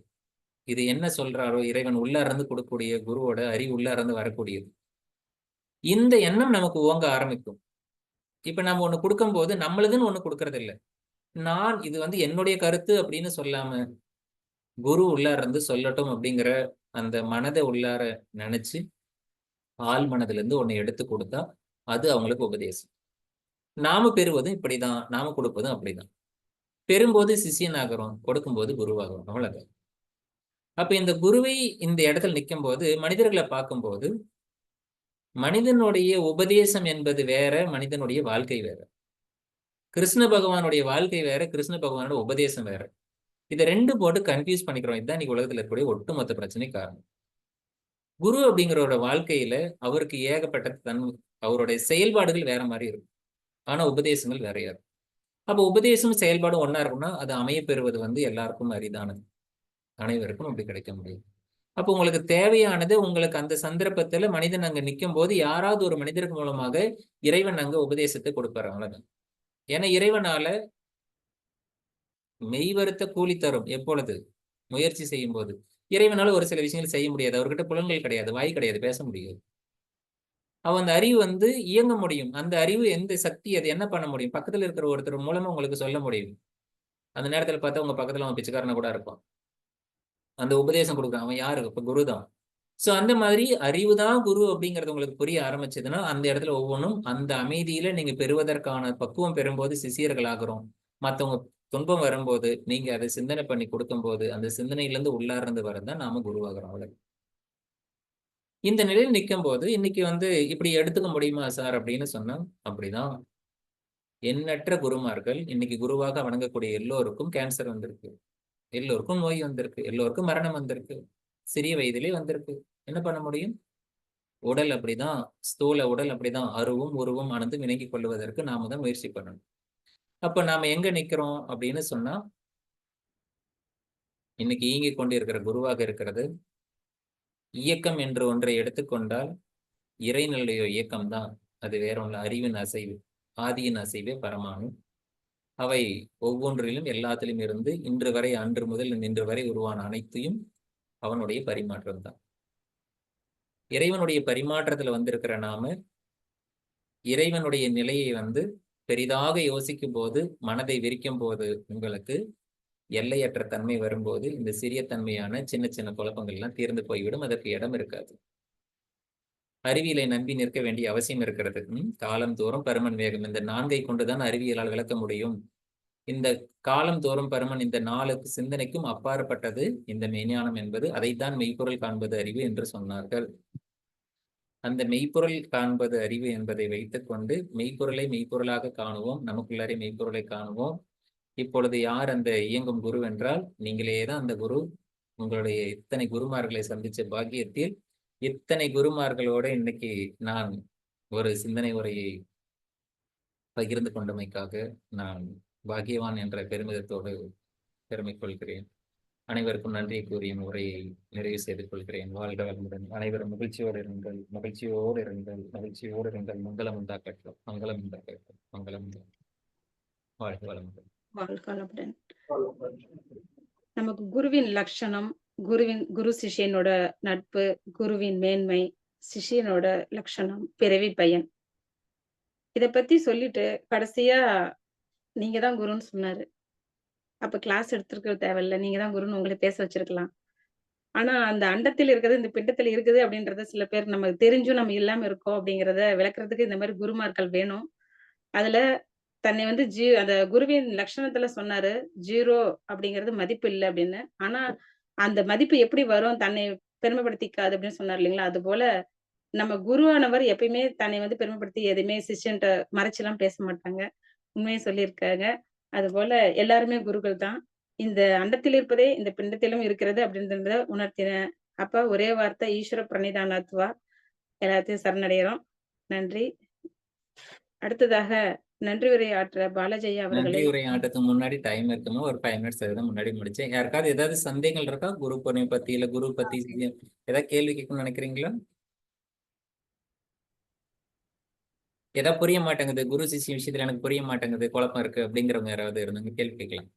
S6: இது என்ன சொல்றாரோ இறைவன் உள்ளார இருந்து கொடுக்கக்கூடிய குருவோட அறிவு உள்ளார இருந்து வரக்கூடியது. இந்த எண்ணம் நமக்கு ஓங்க ஆரம்பிக்கும். இப்ப நம்ம ஒண்ணு கொடுக்கும் போது நம்மளுதுன்னு ஒண்ணு கொடுக்கறது இல்லை. நான் இது வந்து என்னுடைய கருத்து அப்படின்னு சொல்லாம குரு உள்ளார இருந்து சொல்லட்டும் அப்படிங்கிற அந்த மனதை உள்ளார நினைச்சு ஆள் மனதுல இருந்து ஒண்ணு எடுத்து கொடுத்தா அது அவங்களுக்கு உபதேசம். நாம பெறுவதும் இப்படிதான், நாம கொடுப்பதும் அப்படிதான். பெறும்போது சிஷியன் ஆகிறோம், கொடுக்கும்போது குருவாகிறோம், அவ்வளவுதான். அப்ப இந்த குருவை இந்த இடத்துல நிற்கும் போது மனிதர்களை பார்க்கும்போது மனிதனுடைய உபதேசம் என்பது வேற, மனிதனுடைய வாழ்க்கை வேற. கிருஷ்ண பகவானுடைய வாழ்க்கை வேற, கிருஷ்ண பகவானோட உபதேசம் வேற. இதை ரெண்டு போட்டு கன்ஃபியூஸ் பண்ணிக்கிறோம். இதுதான் இன்னைக்கு உலகத்துல இருக்கக்கூடிய ஒட்டுமொத்த பிரச்சனை காரணம். குரு அப்படிங்கிறவரோட வாழ்க்கையில அவருக்கு ஏகப்பட்ட தன்மை, அவருடைய செயல்பாடுகள் வேற மாதிரி இருக்கும். ஆனா உபதேசங்கள் வேறையா இருக்கும். அப்ப உபதேசம் செயல்பாடு ஒன்னா இருக்கும்னா அது அமைய பெறுவது வந்து எல்லாருக்கும் அரிதானது. அனைவருக்கும் அப்படி கிடைக்க முடியும். அப்போ உங்களுக்கு தேவையானது உங்களுக்கு அந்த சந்தர்ப்பத்துல மனிதன் அங்க நிற்கும் போது யாராவது ஒரு மனிதருக்கு மூலமாக இறைவன் அங்க உபதேசத்தை கொடுப்பாரு, அவ்வளவுதான். ஏன்னா இறைவனால மெய்வருத்த கூலி தரும். எப்பொழுது? முயற்சி செய்யும் போது. இறைவனால ஒரு சில விஷயங்கள் செய்ய முடியாது. அவர்கிட்ட புலன்கள் கிடையாது, வாய் கிடையாது, பேச முடியாது. அவன் அந்த அறிவு வந்து இயங்க முடியும். அந்த அறிவு எந்த சக்தி, அது என்ன பண்ண முடியும்? பக்கத்துல இருக்கிற ஒருத்தர் மூலமா உங்களுக்கு சொல்ல முடியும். அந்த நேரத்துல பார்த்தா உங்க பக்கத்துல அவன் பிச்சைக்காரனா கூட இருப்பான். அந்த உபதேசம் கொடுக்குறான் அவன் யாரு? இப்ப குரு தான். சோ அந்த மாதிரி அறிவு தான் குரு அப்படிங்கிறது உங்களுக்கு புரிய ஆரம்பிச்சதுன்னா அந்த இடத்துல ஒவ்வொன்றும் அந்த அமைதியில நீங்க பெறுவதற்கான பக்குவம் பெறும்போது சிஷியர்கள் ஆகிறோம். மற்றவங்க துன்பம் வரும்போது நீங்க அதை சிந்தனை பண்ணி கொடுக்கும் போது அந்த சிந்தனையிலிருந்து உள்ளார்ந்து வரதான் நாம குருவாகிறோம். அவ்வளவு. இந்த நிலையில் நிற்கும் போது இன்னைக்கு வந்து இப்படி எடுத்துக்க முடியுமா சார் அப்படின்னு சொன்னா அப்படிதான். எண்ணற்ற குருமார்கள் இன்னைக்கு குருவாக வணங்கக்கூடிய எல்லோருக்கும் கேன்சர் வந்திருக்கு, எல்லோருக்கும் நோய் வந்திருக்கு, எல்லோருக்கும் மரணம் வந்திருக்கு, சிறிய வயதிலே வந்திருக்கு. என்ன பண்ண முடியும்? உடல் அப்படிதான், ஸ்தூல உடல் அப்படிதான், அருவும் உருவும் ஆனது விளங்கிக் கொள்வதற்கு நாம தான் முயற்சி பண்ணணும். அப்ப நாம எங்க நிக்கிறோம் அப்படின்னு சொன்னா இன்னைக்கு இயங்கிக் கொண்டிருக்கிற குருவாக இருக்கிறது இயக்கம் என்று ஒன்றை எடுத்துக்கொண்டால் இறைநிலைய இயக்கம் தான். அது வேற ஒன்று, அறிவின் அசைவு, ஆதியின் அசைவே பரமானு. அவை ஒவ்வொன்றிலும் எல்லாத்திலும் இருந்து இன்று வரை, அன்று முதல் இன்று வரை உருவான அனைத்தையும் அவனுடைய பரிமாற்றம் தான். இறைவனுடைய பரிமாற்றத்துல வந்திருக்கிற நாம இறைவனுடைய நிலையை வந்து பெரிதாக யோசிக்கும் போது, மனதை விரிக்கும் போது உங்களுக்கு எல்லையற்ற தன்மை வரும்போது இந்த சிறிய தன்மையான சின்ன சின்ன குழப்பங்கள்லாம் தீர்ந்து போய்விடும். அதற்கு இடம் இருக்காது. அறிவியலை நம்பி நிற்க வேண்டிய அவசியம் இருக்கிறது. காலம் தோறும் பருமன் வேகம், இந்த 4 கொண்டுதான் அறிவியலால் விளக்க முடியும். இந்த காலம் தோறும் பருமன், இந்த 4 சிந்தனைக்கும் அப்பாற்பட்டது இந்த மெய்ஞானம் என்பது. அதைத்தான் மெய்ப்பொருள் காண்பது அறிவு என்று சொன்னார்கள். அந்த மெய்ப்பொருள் காண்பது அறிவு என்பதை வைத்துக்கொண்டு மெய்ப்பொருளை மெய்ப்பொருளாக காணுவோம், நமக்குள்ளாரே மெய்ப்பொருளை காணுவோம். இப்பொழுது யார் அந்த இயங்கும் குரு என்றால் நீங்களே தான் அந்த குரு. உங்களுடைய இத்தனை குருமார்களை சந்திச்ச பாக்கியத்தில் இத்தனை குருமார்களோட இன்னைக்கு நான் ஒரு சிந்தனை உரையை பகிர்ந்து கொண்டமைக்காக நான் பாக்கியவான் என்ற பெருமிதத்தோடு பெருமை கொள்கிறேன். அனைவருக்கும் நன்றி கூறி என் உரையை நிறைவு செய்து கொள்கிறேன். வாழ்க வளமுடன். அனைவரும் மகிழ்ச்சியோடு இருங்கள், மகிழ்ச்சியோடு இருங்கள், மகிழ்ச்சியோடு இருங்கள். மங்களம் உண்டாக்கட்டும், மங்களம் உண்டாக்கட்டும், மங்களம் உண்டாக்கட்டும். வாழ்க வளமுடன்.
S1: வாழ்க வளமுடன். நமக்கு குருவின் லட்சணம், குரு சிஷ்யனோட நட்பு, குருவின் மேன்மை, சிஷ்யனோட லட்சணம், பிறவி பயன், இத பத்தி சொல்லிட்டு கடைசியா நீங்க தான் குருன்னு சொன்னாரு. அப்ப கிளாஸ் எடுத்திருக்க தேவையில்ல, நீங்க தான் குருன்னு உங்களை பேச வச்சிருக்கலாம். ஆனா அந்த அண்டத்தில் இருக்கிறது இந்த பிண்டத்தில் இருக்குது அப்படின்றத சில பேர் நமக்கு தெரிஞ்சும் நம்ம இல்லாம இருக்கோம் அப்படிங்கிறத விளக்குறதுக்கு இந்த மாதிரி குருமார்கள் வேணும். அதுல தன்னை வந்து அந்த குருவின் லட்சணத்துல சொன்னாரு 0 அப்படிங்கிறது மதிப்பு இல்லை அப்படின்னு. ஆனா அந்த மதிப்பு எப்படி வரும், தன்னை பெருமைப்படுத்திக்காது அப்படின்னு சொன்னார் இல்லைங்களா? அது போல நம்ம குருவானவர் எப்பயுமே தன்னை வந்து பெருமைப்படுத்தி எதையுமே சிஷ்யன்ட்ட மறைச்சுலாம் பேச மாட்டாங்க. உண்மைய சொல்லியிருக்காங்க. அதுபோல எல்லாருமே குருக்கள் தான். இந்த அண்டத்தில் இருப்பதே இந்த பிண்டத்திலும் இருக்கிறது அப்படின்றத உணர்த்தினேன். அப்ப ஒரே வார்த்தை ஈஸ்வர பிரணிதானாத்வா. எல்லாத்தையும் சரணடைகிறோம். நன்றி. அடுத்ததாக நன்றி உரை ஆற்ற பாலாஜி
S6: நன்றி
S1: அவர்களை
S6: உரை ஆட்டத்துக்கு முன்னாடி டைம் இருக்குமா? ஒரு 5 மினிட்ஸ் தான் முன்னாடி முடிச்சேன். யாருக்காவது ஏதாவது சந்தேகங்கள் இருக்கா? குரு பூர்ணிமை பத்தி இல்ல குரு பத்தி ஏதாவது கேள்வி கேட்கணும்னு நினைக்கிறீங்களா? ஏதாவது புரிய மாட்டேங்குது, குரு சிஷ்ய விஷயத்துல எனக்கு புரிய மாட்டேங்குது, குழப்பம் இருக்கு அப்படிங்கிறவங்க யாராவது இருந்தாங்க கேள்வி கேட்கலாம்.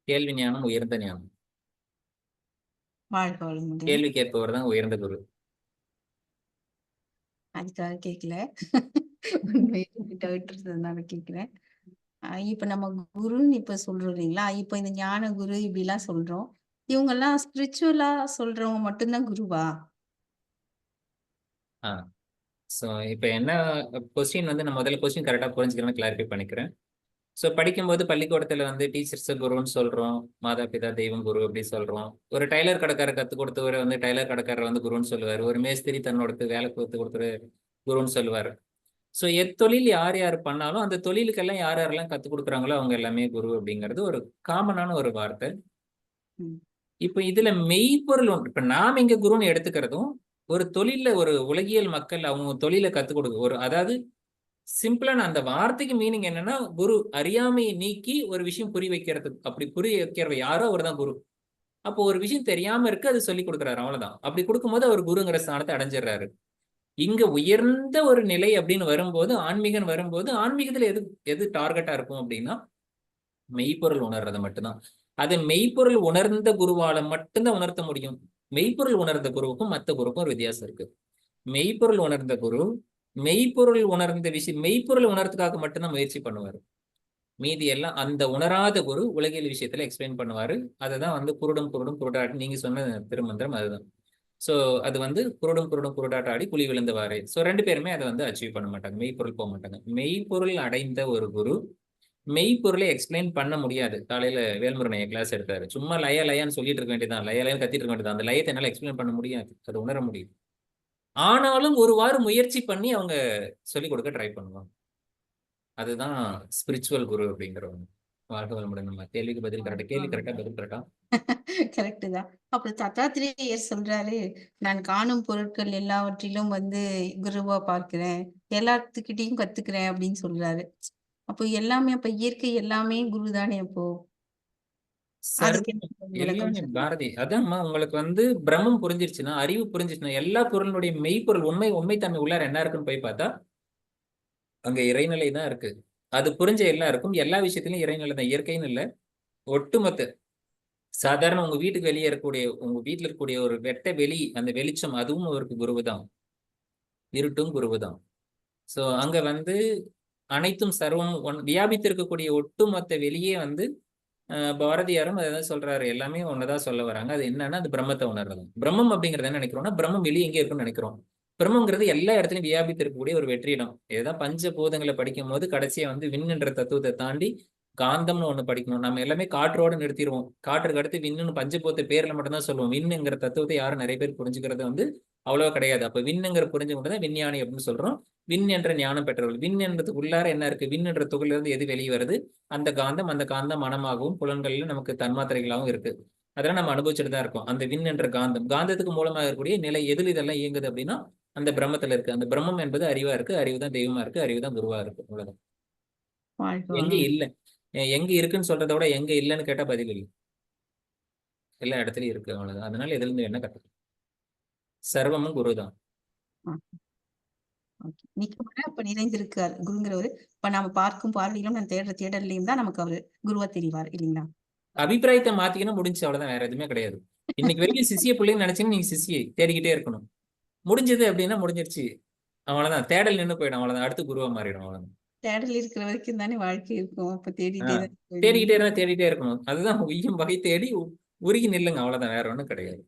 S6: கேள்வி ஞானம் உயர்ந்த ஞானம்.
S3: வாழ்க வளமுடன்.
S6: கேள்வி கேட்பவர் தான் உயர்ந்த குரு.
S3: அதுக்காக கேட்கல. டவுட் இருந்ததுனால கேட்கிறேன். இப்ப நம்ம குருன்னு இப்ப சொல்றோம் இல்லைங்களா? இப்ப இந்த ஞான குரு இப்படிலாம் சொல்றோம். இவங்க எல்லாம் ஸ்பிரிச்சுவலா சொல்றவங்க மட்டும்தான் குருவா?
S6: ஸோ இப்போ என்ன கொஸ்டின் வந்து நான் முதல்ல கொஸ்டின் கரெக்டாக புரிஞ்சுக்கிறேன்னு கிளாரிஃபை பண்ணிக்கிறேன். ஸோ படிக்கும்போது பள்ளிக்கூடத்தில் வந்து டீச்சர்ஸை குருன்னு சொல்கிறோம், மாதா பிதா தெய்வம் குரு அப்படி சொல்கிறோம். ஒரு டைலர் கடைக்காரர் கற்றுக் கொடுத்தவர் வந்து டைலர் கடைக்காரர் வந்து குருன்னு சொல்லுவார். ஒரு மேஸ்திரி தன்னோட வேலை கற்றுக் கொடுத்தவர் குருன்னு சொல்லுவார். ஸோ எத்தொழில் யார் யார் பண்ணாலும் அந்த தொழிலுக்கெல்லாம் யார் யாரெல்லாம் கற்றுக் கொடுக்குறாங்களோ அவங்க எல்லாமே குரு அப்படிங்கிறது ஒரு காமனான ஒரு வார்த்தை. இப்போ இதுல மெய்ப்பொருள் ஒன்று. இப்ப நாம் இங்க குருன்னு எடுத்துக்கிறதும் ஒரு தொழில ஒரு உலகியல் மக்கள் அவங்க தொழிலை கற்றுக் கொடுக்க ஒரு அதாவது சிம்பிளான அந்த வார்த்தைக்கு மீனிங் என்னன்னா குரு அறியாமையை நீக்கி ஒரு விஷயம் புரிய வைக்கிறது. அப்படி புரிய வைக்கிறவ யாரோ அவர் தான் குரு. அப்போ ஒரு விஷயம் தெரியாம இருக்கு, அது சொல்லி கொடுக்குறாரு, அவ்வளவுதான். அப்படி கொடுக்கும்போது அவர் குருங்கிற ஸ்தானத்தை அடைஞ்சிடுறாரு. இங்க உயர்ந்த ஒரு நிலை அப்படின்னு வரும்போது ஆன்மீகம் வரும்போது ஆன்மீகத்துல எது எது டார்கெட்டா இருக்கும் அப்படின்னா மெய்ப்பொருள் உணர்றது மட்டும்தான். அதை மெய்ப்பொருள் உணர்ந்த குருவால மட்டும்தான் உணர்த்த முடியும். மெய்ப்பொருள் உணர்ந்த குருவுக்கும் மற்ற குருவுக்கும் ஒரு வித்தியாசம் இருக்கு. மெய்ப்பொருள் உணர்ந்த குரு மெய்ப்பொருள் உணர்ந்த விஷயம் மெய்ப்பொருள் உணர்றதுக்காக மட்டும்தான் முயற்சி பண்ணுவாரு. மீதி எல்லாம் அந்த உணராத குரு உலகியல் விஷயத்துல எக்ஸ்பிளைன் பண்ணுவாரு. அதுதான் வந்து குருடும் குருடும் குருடாட்டி நீங்க சொன்ன திருமந்திரம் அதுதான். ஸோ அது வந்து குருடும் குருடும் குருடாட்டாடி குழி விழுந்தவாறு. ஸோ 2 பேருமே அதை வந்து அச்சீவ் பண்ண மாட்டாங்க, மெய்ப்பொருள் போக மாட்டாங்க. மெய்ப்பொருள் அடைந்த ஒரு குரு மெய்ப்பொருளை எக்ஸ்பிளைன் பண்ண முடியாது. காலையில வேல்முருகன் கிளாஸ் எடுத்தாரு, சும்மா லய லயான்னு சொல்லிட்டு இருக்க வேண்டியதான், லய லயன்னு கத்திட்டு இருக்க வேண்டியதான். அந்த லயத்தை என்னால எக்ஸ்பிளைன் பண்ண முடியாது, அது உணர முடியும். ஆனாலும் ஒருவாறு முயற்சி பண்ணி அவங்க சொல்லிக் கொடுக்க ட்ரை பண்ணுவாங்க. அதுதான் ஸ்பிரிச்சுவல் குரு அப்படிங்கிறவங்க. வாழ்க வளமுடன். நம்ம கேள்விக்கு பதில் கரெக்டா, கேள்வி கரெக்டா, பதில் கரெக்டா?
S3: கரெக்ட் தான். அப்புறம் தத்தாத்திரேயர் சொல்றாரு, நான் காணும் பொருட்கள் எல்லாவற்றிலும் வந்து குருவா பார்க்கிறேன், எல்லாத்துக்கிட்டையும் கத்துக்கிறேன் அப்படின்னு சொல்றாரு. அப்போ எல்லாமே அப்ப இயற்கை எல்லாமே குரு தானே அப்போ? அதுக்கு விளக்கம்
S6: எல்லாமே
S3: சொல்லுங்க.
S6: பாரதி அதான்மா. உங்களுக்கு வந்து பிரம்மம் புரிஞ்சிருச்சுன்னா, அறிவு புரிஞ்சிருச்சுன்னா, எல்லா பொருளுடைய மெய்ப்பொருள் உண்மைத்தன்மை உள்ளார என்ன இருக்குன்னு போய் பார்த்தா அங்க இறைநிலை தான் இருக்கு. அது புரிஞ்ச எல்லாருக்கும் எல்லா விஷயத்திலும் இறைநிலை தான். இயற்கைன்னு இல்லை, ஒட்டுமொத்த சாதாரண உங்க வீட்டுக்கு வெளியே இருக்கக்கூடிய உங்க வீட்டுல இருக்கக்கூடிய ஒரு வெட்ட வெளி, அந்த வெளிச்சம் அதுவும் அவருக்கு குருவு தான், இருட்டும் குருவு தான். ஸோ அங்க வந்து அனைத்தும் சர்வம் வியாபித்து இருக்கக்கூடிய ஒட்டுமொத்த வெளியே வந்து பாரதியாரும் அதான் சொல்றாரு, எல்லாமே ஒன்னதான் சொல்ல வராங்க. அது என்னன்னா அது பிரம்மத்தை உணர்றது. பிரம்மம் அப்படிங்கறது என்ன நினைக்கிறோம்னா பிரம்மம் வெளியே எங்கே இருக்குன்னு நினைக்கிறோம். பிரம்மங்கிறது எல்லா இடத்துலையும் வியாபித்து இருக்கக்கூடிய ஒரு வெற்றிடம். இதுதான் பஞ்சபூதங்களை படிக்கும் போது கடைசியா வந்து விண்ணுன்ற தத்துவத்தை தாண்டி காந்தம்னு ஒண்ணு படிக்கணும். நம்ம எல்லாமே காற்றோட நிறுத்திடுவோம். காற்றுக்கு அடுத்து விண்ணுன்னு பஞ்சபூத பேர்ல மட்டும்தான் சொல்லுவோம். விண்ணுங்கிற தத்துவத்தை யாரும் நிறைய பேர் புரிஞ்சுக்கிறது வந்து அவ்வளவா கிடையாது. அப்ப விண்ணுங்கிற புரிஞ்சு மட்டும் தான் விஞ்ஞானி அப்படின்னு சொல்றோம். விண் என்ற ஞானம் பெற்றவர்கள். விண் என்றதுக்கு உள்ளார என்ன இருக்கு? விண் என்ற துகளிலிருந்து இருந்து எது வெளியே வருது? அந்த காந்தம். அந்த காந்தம் மனமாகவும் புலன்களில் நமக்கு தன்மாத்திரைகளாகவும் இருக்கு. அதெல்லாம் நம்ம அனுபவிச்சுட்டு தான் இருக்கோம். அந்த விண் என்ற காந்தம், காந்தத்துக்கு மூலமாக இருக்கக்கூடிய நிலை எதில் இதெல்லாம் இயங்குது அப்படின்னா அந்த பிரம்மத்துல இருக்கு. அந்த பிரம்மம் என்பது அறிவா இருக்கு. அறிவு தான் தெய்வமா இருக்கு. அறிவு தான் குருவா இருக்கு. அவ்வளவுதான். எங்க இல்ல, எங்க இருக்குன்னு சொல்றதை விட எங்க இல்லைன்னு கேட்டா பதில் இல்லை. எல்லா இடத்துலயும் இருக்கு, அவ்வளவுதான். அதனால எதுல இருந்து என்ன கத்துக்கணும்? சர்வமும் குருதான்.
S3: இப்ப நிறைந்திருக்கார் குருங்கிறவரு. இப்ப நாம பார்க்கும் பார்வையிலும் நான் தேடுற தேடலையும் தான் நமக்கு அவரு குருவா தெரிவார் இல்லைங்களா?
S6: அபிப்பிராயத்தை மாத்திக்கணும், முடிஞ்சு, அவ்வளவுதான். வேற எதுவுமே கிடையாது. இன்னைக்கு வரைக்கும் சிசிய பிள்ளைன்னு நினைச்சீங்கன்னா நீங்க சிசியை தேடிக்கிட்டே இருக்கணும். முடிஞ்சது அப்படின்னா முடிஞ்சிருச்சு, அவ்வளவுதான். தேடல் நின்று போயிடும், அவ்வளவுதான். அடுத்து குருவா மாறிடும், அவ்வளவுதான்.
S3: தேடல் இருக்கிற வரைக்கும் தானே வாழ்க்கை இருக்கும். அப்ப தேடிட்டே தான்
S6: தேடிக்கிட்டே இருந்தா தேடிட்டே இருக்கணும். அதுதான் உய்யும் வகை தேடி உருகி நில்லுங்க, அவ்வளவுதான். வேற ஒண்ணும் கிடையாது.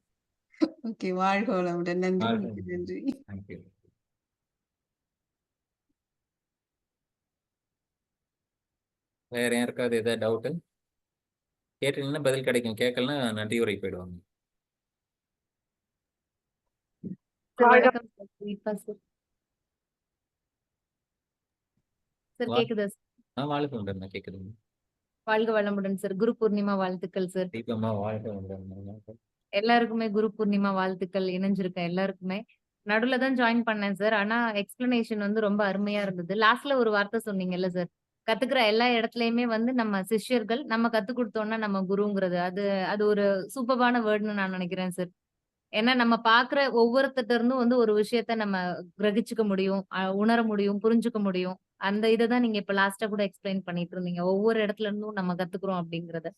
S3: ஓகே, வாழ்க வளமுடன். நன்றி, நன்றி.
S6: தேங்க்யூ. வேற யாருக்காவது ஏதாவது டவுட் கேட்டீங்கன்னா பதில் கிடைக்கும், கேட்கலன்னா நன்றி உரை போயிடுவாங்க.
S2: சார்
S7: வாழ்க
S2: வணக்கம் சார். தீபா சார். சார்
S6: வா-
S2: கேக்குதா சார்?
S6: வாழ்க வளமுடன் கேக்குதுங்க.
S2: வாழ்க வளமுடன் சார். குரு பூர்ணிமா வாழ்த்துக்கள் சார்.
S6: தீபம்மா வாழ்க வளமுடன்.
S2: எல்லாருக்குமே குரு பூர்ணிமா வாழ்த்துக்கள். இணைஞ்சிருக்க எல்லாருக்குமே. நடுவுல தான் ஜாயின் பண்ணேன் சார். ஆனா எக்ஸ்பிளனேஷன் வந்து ரொம்ப அருமையா இருந்தது. லாஸ்ட்ல ஒரு வார்த்தை சொன்னீங்கல்ல சார். கத்துக்கிற எல்லா இடத்துலயுமே வந்து நம்ம சிஷ்யர்கள், நம்ம கத்து கொடுத்தோம்னா நம்ம குருங்கிறது. அது அது ஒரு சூப்பர்பான வேர்ட்னு நான் நினைக்கிறேன் சார். ஏன்னா நம்ம பாக்குற ஒவ்வொருத்தட்ட இருந்தும் வந்து ஒரு விஷயத்த நம்ம கிரகிச்சுக்க முடியும், உணர முடியும், புரிஞ்சுக்க முடியும். அந்த இத தான் நீங்க இப்ப லாஸ்ட்டா கூட எக்ஸ்பிளைன் பண்ணிட்டு இருந்தீங்க. ஒவ்வொரு இடத்துல இருந்தும் நம்ம கத்துக்கிறோம் அப்படிங்கறத.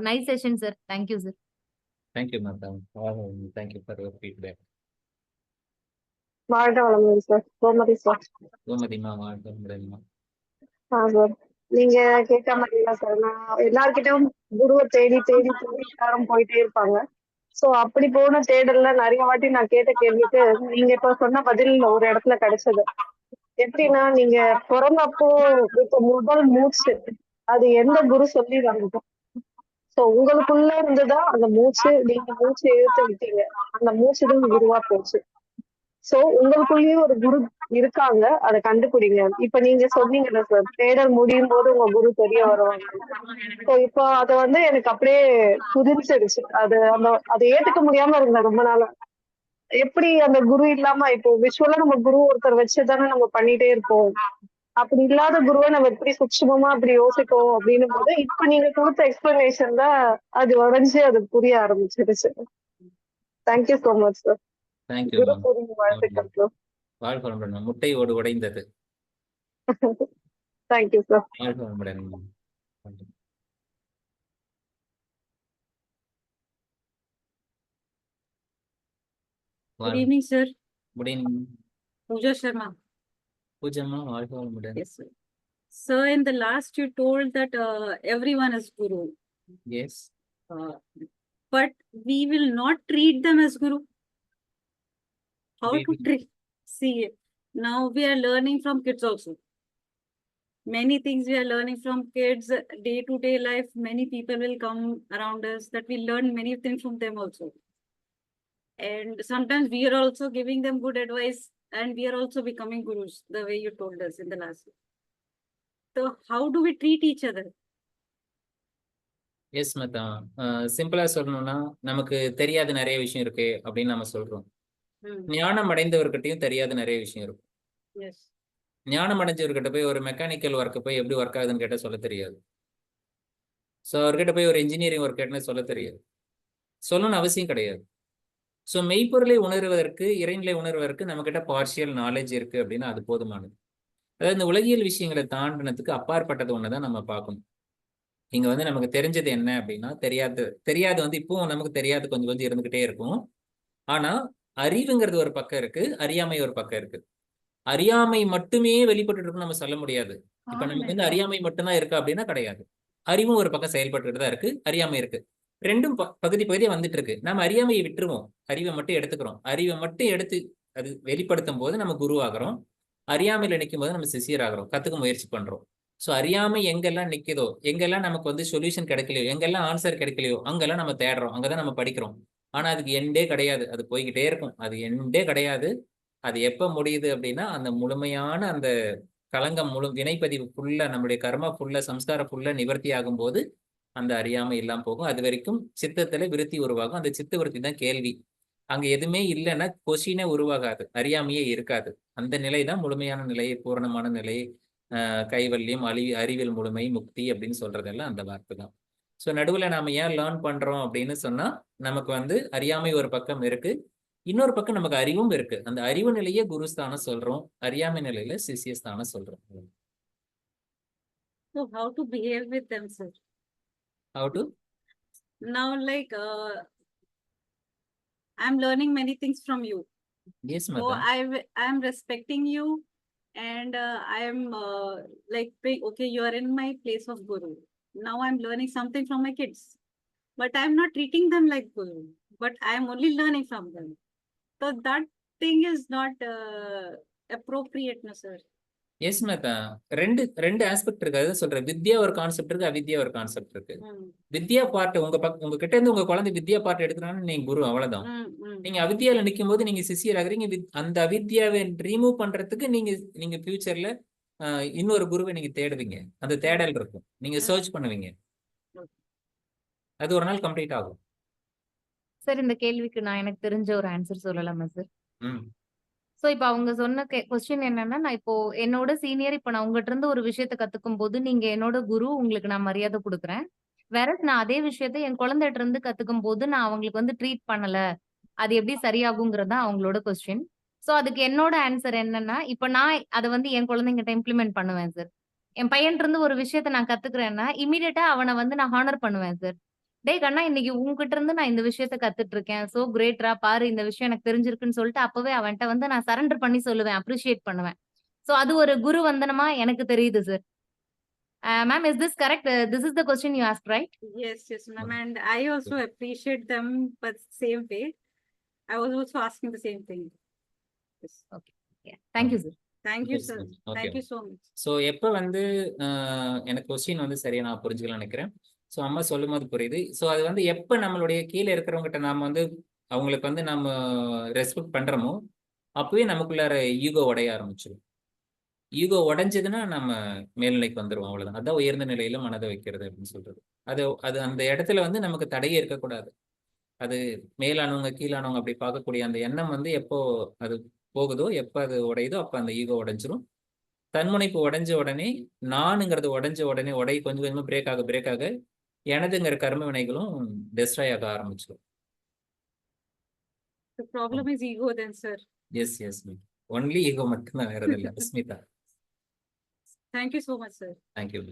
S2: Nice session sir. Thank you sir.
S6: Thank you madam. Thank you for your feedback.
S7: வாழ்க வளமுடன் சார். கோமதி சார்.
S6: கோமதிமா வாழ்க வளமுடன்மா.
S7: சார் நீங்க கேட்ட மாதிரி தான் சார். நான் எல்லார்கிட்டயும் குருவை தேடி தேடி தேடி எல்லாரும் போயிட்டே இருப்பாங்க. சோ அப்படி போன தேடல்ல நிறைய வாட்டி நான் கேட்ட கேள்விக்கு நீங்க இப்ப சொன்ன பதில் ஒரு இடத்துல கிடைச்சது. எப்படின்னா நீங்க பிறந்தப்போ இப்ப முதல் மூச்சு அது எந்த குரு சொல்லி வந்தது? சோ உங்களுக்குள்ள இருந்துதான் அந்த மூச்சு, நீங்க மூச்சு இழுத்து விட்டீங்க, அந்த மூச்சு தான் குருவா போச்சு. சோ உங்களுக்குள்ளேயும் ஒரு குரு இருக்காங்க, அதை கண்டுபிடிங்க. இப்ப நீங்க சொன்னீங்கல்ல சார், தேடல் முடியும் போது உங்க குரு தெரிய வருவாங்க. சோ இப்போ அதை வந்து எனக்கு அப்படியே புதிர்ச்சிடுச்சு. அதை ஏத்துக்க முடியாம இருந்தேன் ரொம்ப நாளா. எப்படி அந்த குரு இல்லாம இப்போ விஷுவலா நம்ம குரு ஒருத்தர் வச்சுதானே நம்ம பண்ணிட்டே இருப்போம். அப்படி இல்லாத குருவை நம்ம எப்படி சூட்சுமமா அப்படி யோசிப்போம் அப்படின்னும் போது இப்ப நீங்க கொடுத்த எக்ஸ்பிளனேஷன்ல அது உடஞ்சு அது புரிய ஆரம்பிச்சிருச்சு. Thank you so much sir.
S6: Thank you
S7: guru
S6: ma'am.
S7: Poornima வாழ்த்துக்கள் சார்.
S6: வாழ்க வளமுடன். முட்டையோடு உடைந்தது.
S7: Thank you sir.
S6: வாழ்க வளமுடன்.
S1: Good evening, sir.
S6: Good evening.
S1: Pooja Sharma.
S6: பூஜம்மா வாழ்க வளமுடன்.
S1: Yes, sir. Sir, in the last you told that everyone is Guru,
S6: yes.
S1: but we will not treat them as Guru. How
S6: We
S1: to
S6: will-
S1: treat? See, now we are learning from kids also. Many things we are learning from kids, day-to-day life. Many people will come around us that we learn many things from them also. And sometimes we are also giving them good advice, and we are also becoming gurus, the way you told us in the last. So how do we treat each other?
S6: Yes மதா. சிம்பிளா சொல்லணும்னா நமக்கு தெரியாத நிறைய விஷயம் இருக்கு அப்படின்னு நம்ம சொல்றோம். ஞானம் அடைந்தவர்கிட்டயும் தெரியாத நிறைய விஷயம் இருக்கும்.
S1: Yes.
S6: ஞானம் அடைஞ்சவர்கிட்ட போய் ஒரு மெக்கானிக்கல் ஒர்க்கு போய் எப்படி ஒர்க் ஆகுதுன்னு கேட்டால் சொல்ல தெரியாது. ஸோ அவர்கிட்ட போய் ஒரு இன்ஜினியரிங் ஒர்க் கேட்டால் சொல்ல தெரியாது. சொல்லணும்னு அவசியம் கிடையாது. ஸோ மெய்ப்பொருளை உணர்வதற்கு, இறைநிலை உணர்வதற்கு நம்மக்கிட்ட பார்ஷியல் நாலேஜ் இருக்கு அப்படின்னா அது போதுமானது. அதாவது இந்த உலகியல் விஷயங்களை தாண்டினதுக்கு அப்பாற்பட்டது ஒன்று தான் நம்ம பார்க்கணும். இங்க வந்து நமக்கு தெரிஞ்சது என்ன அப்படின்னா தெரியாது வந்து இப்பவும் நமக்கு தெரியாது கொஞ்சம் கொஞ்சம் இருந்துகிட்டே இருக்கும். ஆனா அறிவுங்கிறது ஒரு பக்கம் இருக்கு, அறியாமை ஒரு பக்கம் இருக்கு. அறியாமை மட்டுமே வெளிப்பட்டு இருக்குன்னு நம்ம சொல்ல முடியாது. இப்ப நமக்கு வந்து அறியாமை மட்டும்தான் இருக்கு அப்படின்னா கிடையாது. அறிவும் ஒரு பக்கம் செயல்பட்டு தான் இருக்கு, அறியாமை இருக்கு. ரெண்டும் பகுதியா வந்துட்டு இருக்கு. நம்ம அறியாமையை விட்டுருவோம், அறிவை மட்டும் எடுத்துக்கிறோம். அறிவை மட்டும் எடுத்து அது வெளிப்படுத்தும் போது நம்ம குருவாகிறோம். அறியாமையில நிற்கும் போது நம்ம சிஷியர் ஆகிறோம், கத்துக்க முயற்சி பண்றோம். ஸோ அறியாமை எங்கெல்லாம் நிற்குதோ, எங்கெல்லாம் நமக்கு வந்து சொல்யூஷன் கிடைக்கலையோ, எங்கெல்லாம் ஆன்சர் கிடைக்கலையோ அங்கெல்லாம் நம்ம தேடுறோம், அங்கதான் நம்ம படிக்கிறோம். ஆனா அதுக்கு எண்டே கிடையாது, அது போய்கிட்டே இருக்கும். அது எண்டே கிடையாது. அது எப்ப முடியுது அப்படின்னா அந்த முழுமையான அந்த களங்கம் வினைப்பதிவு ஃபுல்லா, நம்முடைய கர்மா ஃபுல்லா, சம்ஸ்காரம் ஃபுல்லா நிவர்த்தி ஆகும் போது அந்த அறியாமை இல்லாம போகும். அது வரைக்கும் சித்தத்துல விருத்தி உருவாகும். அந்த சித்த விருத்தி தான் கேள்வி. அங்க எதுவுமே இல்லைன்னா கொஷினே உருவாகாது, அறியாமையே இருக்காது. அந்த நிலை தான் முழுமையான நிலை, பூரணமான நிலை, கைவல்யம், அறிவியல் முழுமை, முக்தி அப்படின்னு சொல்றதெல்லாம் அந்த வார்த்தை தான். ஸோ நடுவுல நாம ஏன் லேர்ன் பண்றோம் அப்படின்னு சொன்னா, நமக்கு வந்து அறியாமை ஒரு பக்கம் இருக்கு, இன்னொரு பக்கம் நமக்கு அறிவும் இருக்கு. அந்த அறிவு நிலையே குருஸ்தானம் சொல்றோம், அறியாமை நிலையில சிஷியஸ்தானம் சொல்றோம்.
S1: So how to behave with them, sir?
S6: How to?
S1: Now, like, I'm learning many things from you.
S6: Yes,
S1: So
S6: madam.
S1: I'm respecting you, and I'm like, okay, you are in my place of guru. Now I'm learning something from my kids, but I'm not treating them like guru, but I'm only learning from them. So that thing is not appropriate, no, sir.
S6: Yes Mehta. ரெண்டு aspect இருக்கு. அதான் சொல்றேன். வித்யா ஒரு concept இருக்கு, அவித்யா ஒரு concept இருக்கு. வித்யா part உங்க கிட்ட இருந்து உங்க குழந்தை வித்யா பார்ட் எடுக்கிறான்னு நீங்க குரு, அவ்வளவுதான். நீங்க அவித்யால நிக்கும் போது நீங்க சிஷியர் ஆகுறீங்க. அந்த அவித்யாவை ரிமூவ் பண்றதுக்கு நீங்க ஃபியூச்சர்ல இன்னொரு குருவை நீங்க தேடுவீங்க. அந்த தேடல் இருக்கும், நீங்க சர்ச் பண்ணுவீங்க. அது ஒரு நாள் கம்ப்ளீட் ஆகும்.
S2: சார் இந்த கேள்விக்கு நான் எனக்கு தெரிஞ்ச ஒரு ஆன்சர் சொல்லலாமா சார்?
S6: ம்
S2: சோ இப்ப அவங்க சொன்ன கொஸ்டின் என்னன்னா, நான் இப்போ என்னோட சீனியர் இப்ப நான் உங்ககிட்ட இருந்து ஒரு விஷயத்த கத்துக்கும் போது நீங்க என்னோட குரு, உங்களுக்கு நான் மரியாதை கொடுக்குறேன். வேற நான் அதே விஷயத்த என் குழந்தைகிட்ட இருந்து கத்துக்கும் போது நான் அவங்களுக்கு வந்து ட்ரீட் பண்ணல, அது எப்படி சரியாகுங்கிறது தான் அவங்களோட கொஸ்டின். சோ அதுக்கு என்னோட ஆன்சர் என்னன்னா, இப்ப நான் அதை வந்து என் குழந்தைங்கிட்ட இம்ப்ளிமெண்ட் பண்ணுவேன் சார். என் பையன்ட்ட இருந்து ஒரு விஷயத்த நான் கத்துக்கிறேன்னா இமீடியட்டா அவனை வந்து நான் ஹானர் பண்ணுவேன் சார். டேய் கண்ணா, இன்னைக்கு உன்கிட்ட இருந்து நான் இந்த விஷயத்த கத்துட்டு இருக்கேன். சோ கிரேட்ரா, பாரு இந்த விஷயம் எனக்கு தெரிஞ்சிருக்குன்னு சொல்லிட்டு அப்பவே அவன்கிட்ட வந்து நான் சரண்டர் பண்ணி சொல்லுவேன், அப்ரிஷியேட் பண்ணுவேன். சோ அது ஒரு குரு வந்தனமா எனக்கு தெரியுது sir. Ma'am, is this correct? This is the question you asked, right?
S1: Yes, ma'am. And I also appreciate them, but same way. I was also asking the same thing. Yes.
S2: Okay. Yeah. Thank you, sir.
S1: Thank you,
S6: Yes,
S1: sir.
S6: ma'am. Okay.
S1: Thank you so much.
S6: So எப்போ வந்து எனக்கு question வந்து சரியா நான் புரிஞ்சுக்கலாம் நினைக்கிறேன். So அம்மா சொல்லும் போது புரியுது. ஸோ அது வந்து எப்போ நம்மளுடைய கீழே இருக்கிறவங்ககிட்ட நாம வந்து அவங்களுக்கு வந்து நம்ம ரெஸ்பெக்ட் பண்றோமோ அப்பவே நமக்குள்ளார ஈகோ உடைய ஆரம்பிச்சிடும். ஈகோ உடைஞ்சதுன்னா நம்ம மேல்நிலைக்கு வந்துடுவோம், அவ்வளவுதான். அதான் உயர்ந்த நிலையில மனதை வைக்கிறது அப்படின்னு சொல்றது. அது அது அந்த இடத்துல வந்து நமக்கு தடையே இருக்கக்கூடாது. அது மேலானவங்க கீழானவங்க அப்படி பார்க்கக்கூடிய அந்த எண்ணம் வந்து எப்போ அது போகுதோ, எப்போ அது உடையுதோ அப்போ அந்த ஈகோ உடைஞ்சிரும். தன்முனைப்பு உடைஞ்ச உடனே, நானுங்கிறது உடைஞ்ச உடனே கொஞ்சம் கொஞ்சமா பிரேக் ஆக எனதுங்கிற கர்ம வினைகளும் டெஸ்ட்ராய் ஆக ஆரம்பிச்சிடும்.
S1: The problem is ego then, sir.
S6: Yes only ego மட்டும்தான், வேற இல்லை. Smitha,
S1: Thank you so much, sir.
S6: Thank you.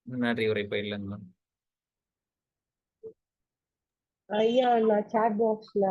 S6: நன்றி. உரை பயிலங்கம்மா.
S7: ஐயா, நான் சாட் பாக்ஸ்ல